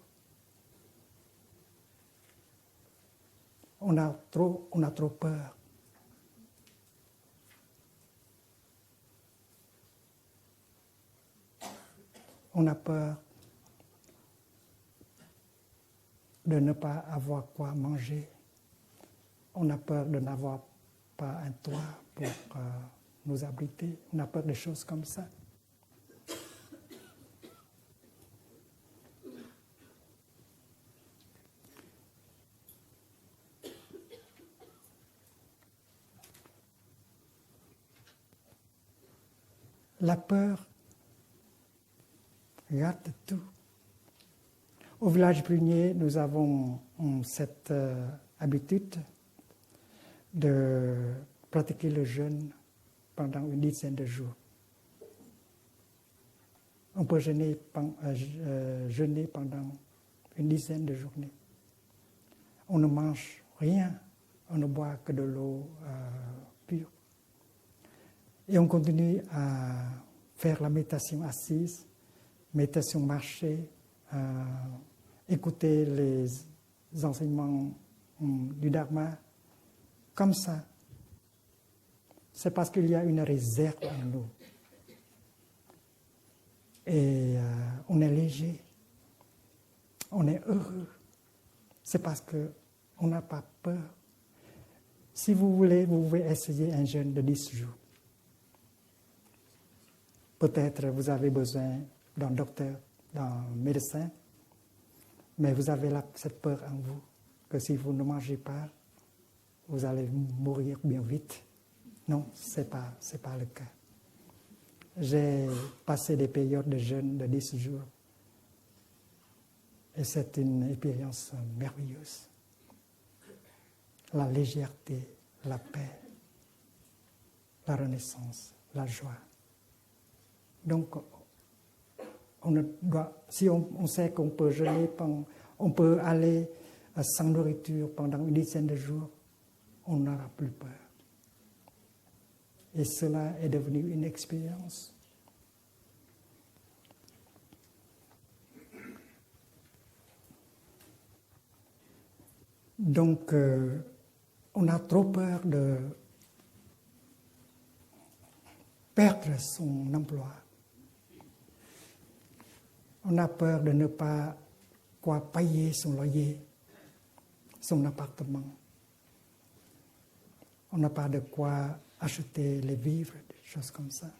On a trop peur. On a peur de ne pas avoir quoi manger. On a peur de n'avoir pas un toit pour nous abriter. On a peur de choses comme ça. La peur garde tout. Au village prunier, nous avons cette habitude de pratiquer le jeûne pendant une dizaine de jours. On peut jeûner pendant une dizaine de journées. On ne mange rien, on ne boit que de l'eau pure. Et on continue à faire la méditation assise, méditation marchée, écouter les enseignements du Dharma, comme ça. C'est parce qu'il y a une réserve en nous. Et on est léger. on est heureux. C'est parce qu'on n'a pas peur. Si vous voulez, vous pouvez essayer un jeûne de 10 jours. Peut-être vous avez besoin d'un docteur, d'un médecin, mais vous avez cette peur en vous que si vous ne mangez pas, vous allez mourir bien vite. Non, ce n'est pas le cas. J'ai passé des périodes de jeûne de 10 jours et c'est une expérience merveilleuse. La légèreté, la paix, la renaissance, la joie. Donc, si on sait qu'on peut jeûner, on peut aller sans nourriture pendant une dizaine de jours, on n'aura plus peur. Et cela est devenu une expérience. Donc, on a trop peur de perdre son emploi. On a peur de ne pas payer son loyer, son appartement. On n'a pas de quoi acheter les vivres, des choses comme ça.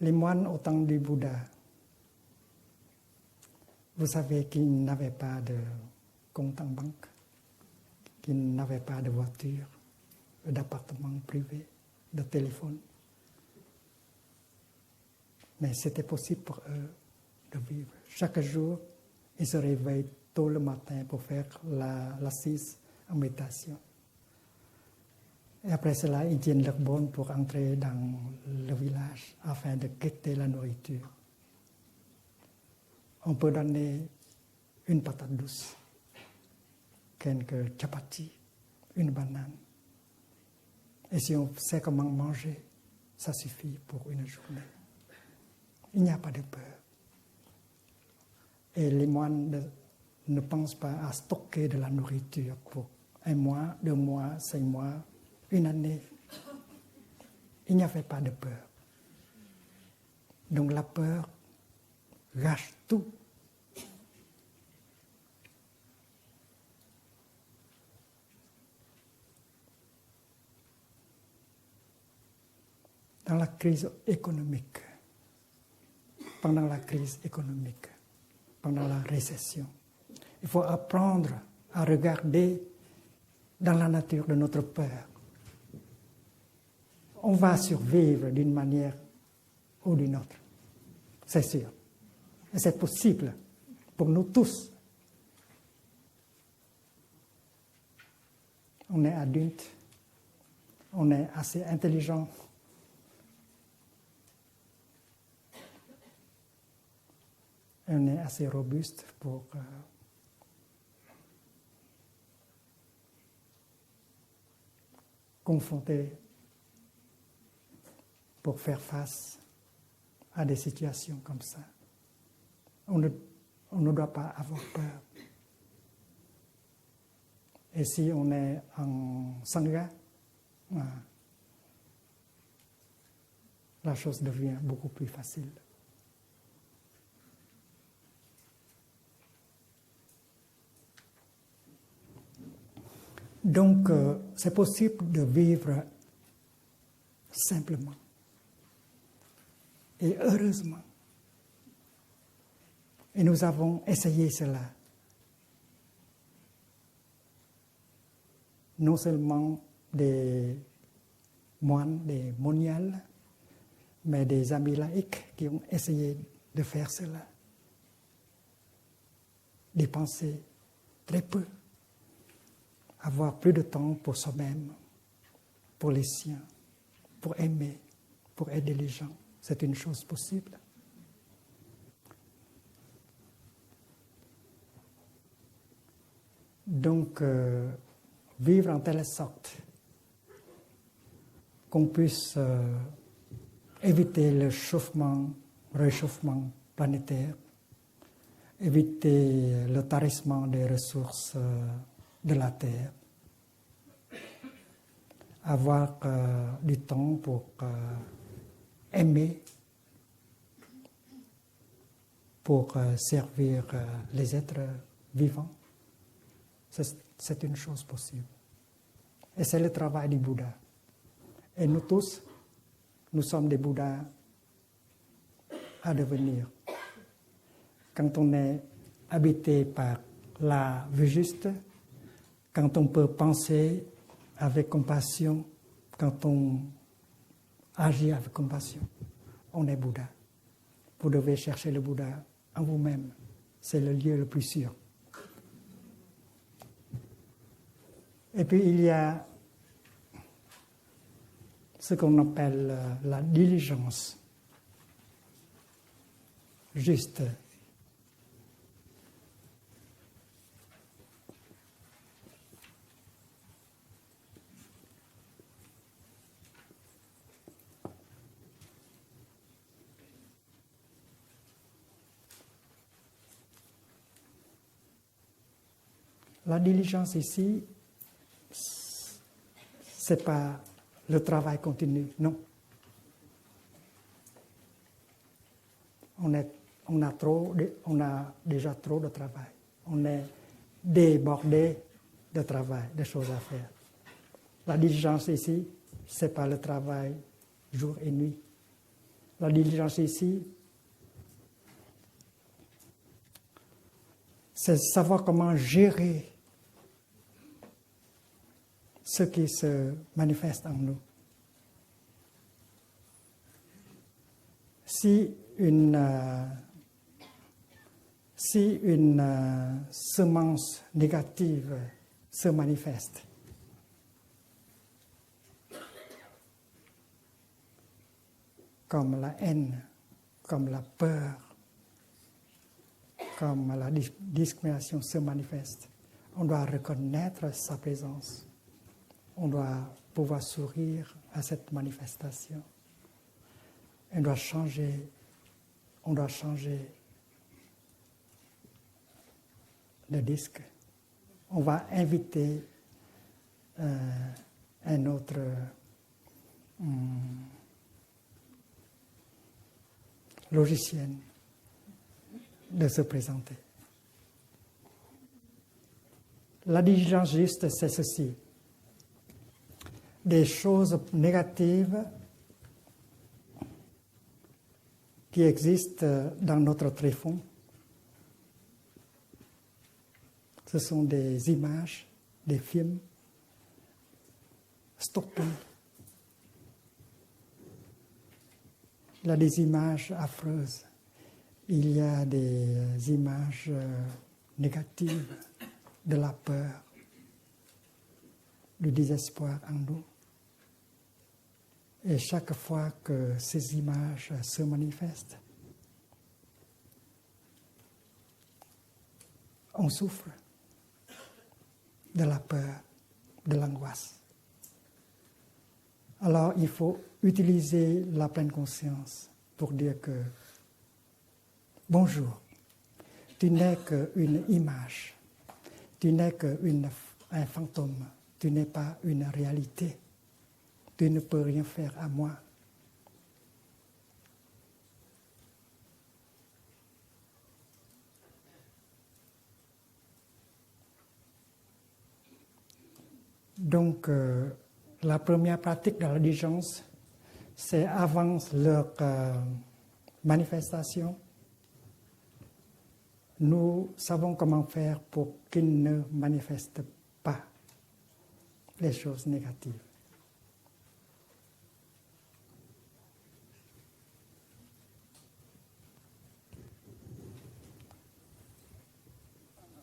Les moines au temps du Bouddha, vous savez qu'ils n'avaient pas de compte en banque, qu'ils n'avaient pas de voiture, d'appartement privé, de téléphone. Mais c'était possible pour eux de vivre. Chaque jour, ils se réveillent tôt le matin pour faire l'assise en méditation. Et après cela, ils tiennent leur bonne pour entrer dans le village afin de quitter la nourriture. On peut donner une patate douce, quelques chapatis, une banane. Et si on sait comment manger, ça suffit pour une journée. Il n'y a pas de peur. Et les moines ne pensent pas à stocker de la nourriture pour 1 mois, 2 mois, 5 mois, une année. Il n'y avait pas de peur. Donc la peur gâche tout. Dans la crise économique, pendant la crise économique, pendant la récession, il faut apprendre à regarder dans la nature de notre peur. On va survivre d'une manière ou d'une autre, c'est sûr. Et c'est possible pour nous tous. On est adulte, on est assez intelligent. Et on est assez robuste pour confronter, pour faire face à des situations comme ça. On ne doit pas avoir peur. Et si on est en sangha, la chose devient beaucoup plus facile. Donc, c'est possible de vivre simplement et heureusement. Et nous avons essayé cela. Non seulement des moines, des moniales, mais des amis laïcs qui ont essayé de faire cela. Dépenser très peu. Avoir plus de temps pour soi-même, pour les siens, pour aimer, pour aider les gens. C'est une chose possible. Donc, vivre en telle sorte qu'on puisse éviter le réchauffement planétaire, éviter le tarissement des ressources de la terre, avoir du temps pour aimer pour servir les êtres vivants. C'est une chose possible. Et c'est le travail du Bouddha. Et nous tous, nous sommes des Bouddhas à devenir. Quand on est habité par la vue juste, quand on peut penser avec compassion, quand on agit avec compassion, on est Bouddha. Vous devez chercher le Bouddha en vous-même. C'est le lieu le plus sûr. Et puis il y a ce qu'on appelle la diligence juste. La diligence ici, c'est pas le travail continu, non. On a déjà trop de travail. On est débordé de travail, de choses à faire. La diligence ici, c'est pas le travail jour et nuit. La diligence ici, c'est savoir comment gérer ce qui se manifeste en nous. Si une semence négative se manifeste, comme la haine, comme la peur, comme la discrimination se manifeste, on doit reconnaître sa présence. On doit pouvoir sourire à cette manifestation. On doit changer le disque. On va inviter un autre logiciel de se présenter. La diligence juste, c'est ceci. Des choses négatives qui existent dans notre tréfonds. Ce sont des images, des films stockés. Il y a des images affreuses. Il y a des images négatives, de la peur, du désespoir en nous. Et chaque fois que ces images se manifestent, on souffre de la peur, de l'angoisse. Alors il faut utiliser la pleine conscience pour dire que bonjour, tu n'es qu'une image, tu n'es qu'un fantôme, tu n'es pas une réalité. Tu ne peux rien faire à moi. Donc, la première pratique de la diligence, c'est avant leur manifestation, nous savons comment faire pour qu'ils ne manifestent pas les choses négatives.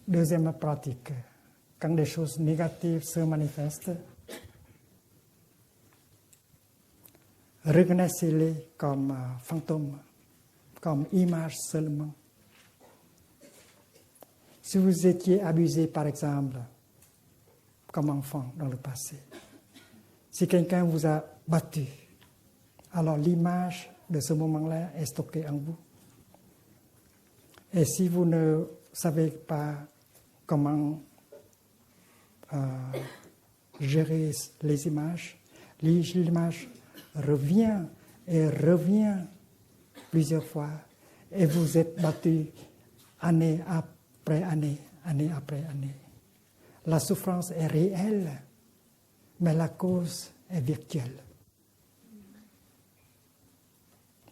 Deuxième pratique, quand des choses négatives se manifestent, reconnaissez-les comme fantômes, comme images seulement. Si vous étiez abusé, par exemple, comme enfant dans le passé, si quelqu'un vous a battu, alors l'image de ce moment-là est stockée en vous. Et si vous ne savez pas comment gérer les images, l'image revient et revient plusieurs fois et vous êtes battu année après année, année après année. La souffrance est réelle, mais la cause est virtuelle.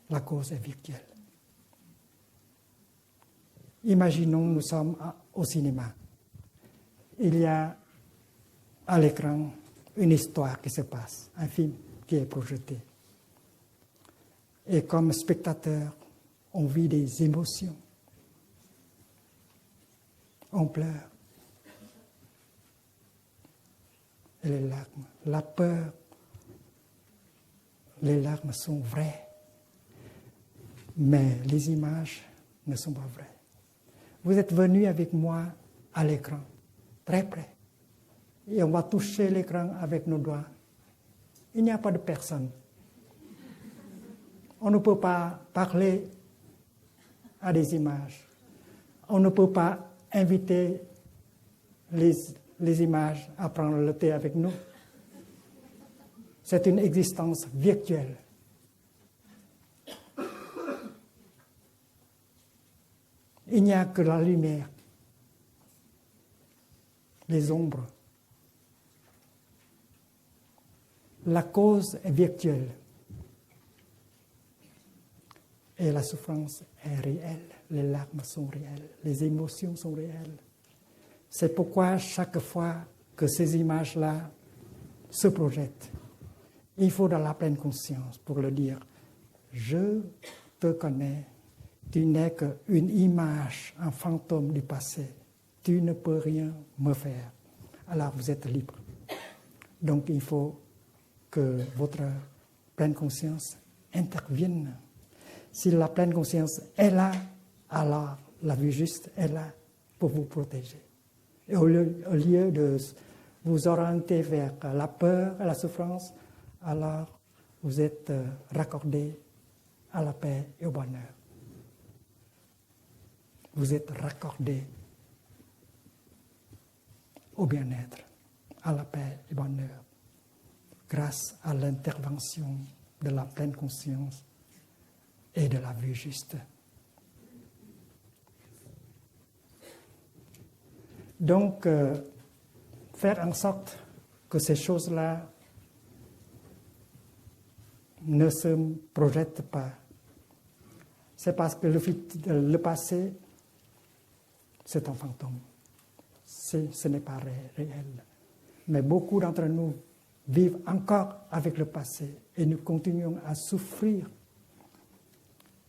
La cause est virtuelle. Imaginons, nous sommes au cinéma. Il y a à l'écran une histoire qui se passe, un film qui est projeté. Et comme spectateur, on vit des émotions. On pleure. Et les larmes, la peur, les larmes sont vraies. Mais les images ne sont pas vraies. Vous êtes venu avec moi à l'écran, très près. Et on va toucher l'écran avec nos doigts. Il n'y a pas de personne. On ne peut pas parler à des images. On ne peut pas inviter les images à prendre le thé avec nous. C'est une existence virtuelle. Il n'y a que la lumière, les ombres. La cause est virtuelle et la souffrance est réelle. Les larmes sont réelles, les émotions sont réelles. C'est pourquoi chaque fois que ces images-là se projettent, il faut dans la pleine conscience pour le dire. Je te connais, tu n'es qu'une image, un fantôme du passé. Tu ne peux rien me faire. Alors vous êtes libre. Donc il faut que votre pleine conscience intervienne. Si la pleine conscience est là, alors la vue juste est là pour vous protéger. Et au lieu de vous orienter vers la peur et la souffrance, alors vous êtes raccordé à la paix et au bonheur. Vous êtes raccordé au bien-être, à la paix et au bonheur, grâce à l'intervention de la pleine conscience et de la vue juste. Donc, faire en sorte que ces choses-là ne se projettent pas. C'est parce que le passé, c'est un fantôme. Ce n'est pas réel. Mais beaucoup d'entre nous vivent encore avec le passé et nous continuons à souffrir.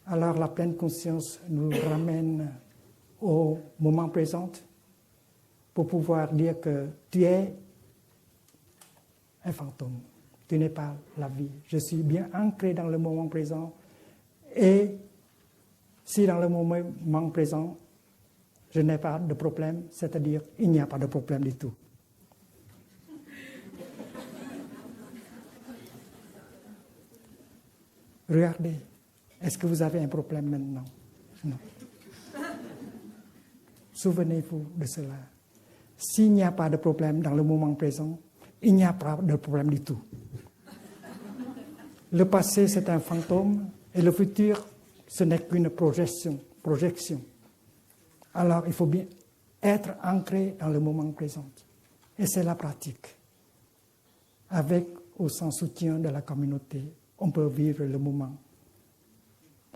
Alors la pleine conscience nous ramène au moment présent pour pouvoir dire que tu es un fantôme. Tu n'es pas la vie. Je suis bien ancré dans le moment présent. Et si dans le moment présent, je n'ai pas de problème, c'est-à-dire il n'y a pas de problème du tout. Regardez, est-ce que vous avez un problème maintenant? Non. Souvenez-vous de cela. S'il n'y a pas de problème dans le moment présent, il n'y a pas de problème du tout. Le passé, c'est un fantôme, et le futur, ce n'est qu'une projection. Alors, il faut bien être ancré dans le moment présent. Et c'est la pratique. Avec ou sans soutien de la communauté, on peut vivre le moment.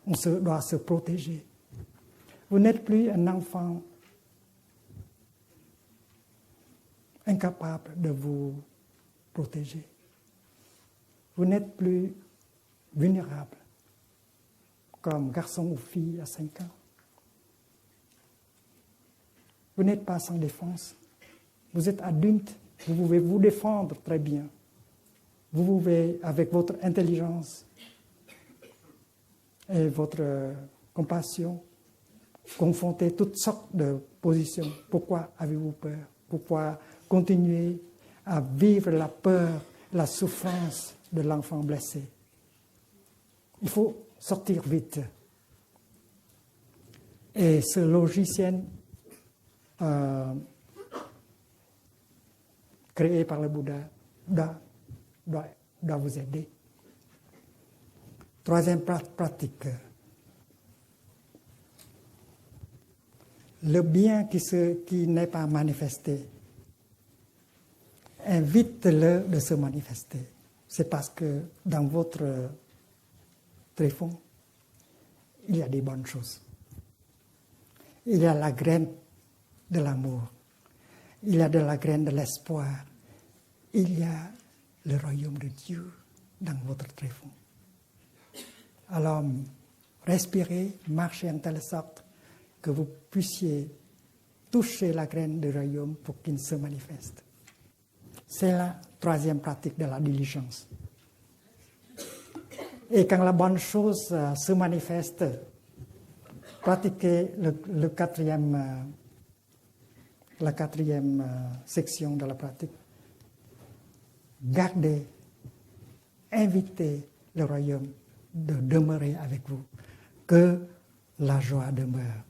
On doit se protéger. Vous n'êtes plus un enfant incapable de vous protéger. Vous n'êtes plus vulnérable comme garçon ou fille à 5 ans. Vous n'êtes pas sans défense. Vous êtes adulte. Vous pouvez vous défendre très bien. Vous pouvez, avec votre intelligence et votre compassion, confronter toutes sortes de positions. Pourquoi avez-vous peur? Pourquoi continuer à vivre la peur, la souffrance de l'enfant blessé? Il faut sortir vite. Et ce logiciel créé par le Bouddha doit vous aider. Troisième pratique. le bien qui n'est pas manifesté, invite-le de se manifester. C'est parce que dans votre tréfonds, il y a des bonnes choses. Il y a la graine de l'amour. Il y a de la graine de l'espoir. Il y a le royaume de Dieu dans votre tréfonds. Alors, respirez, marchez en telle sorte que vous puissiez toucher la graine du royaume pour qu'il se manifeste. C'est la troisième pratique de la diligence. Et quand la bonne chose se manifeste, pratiquez la quatrième section de la pratique. Gardez, invitez le royaume de demeurer avec vous. Que la joie demeure.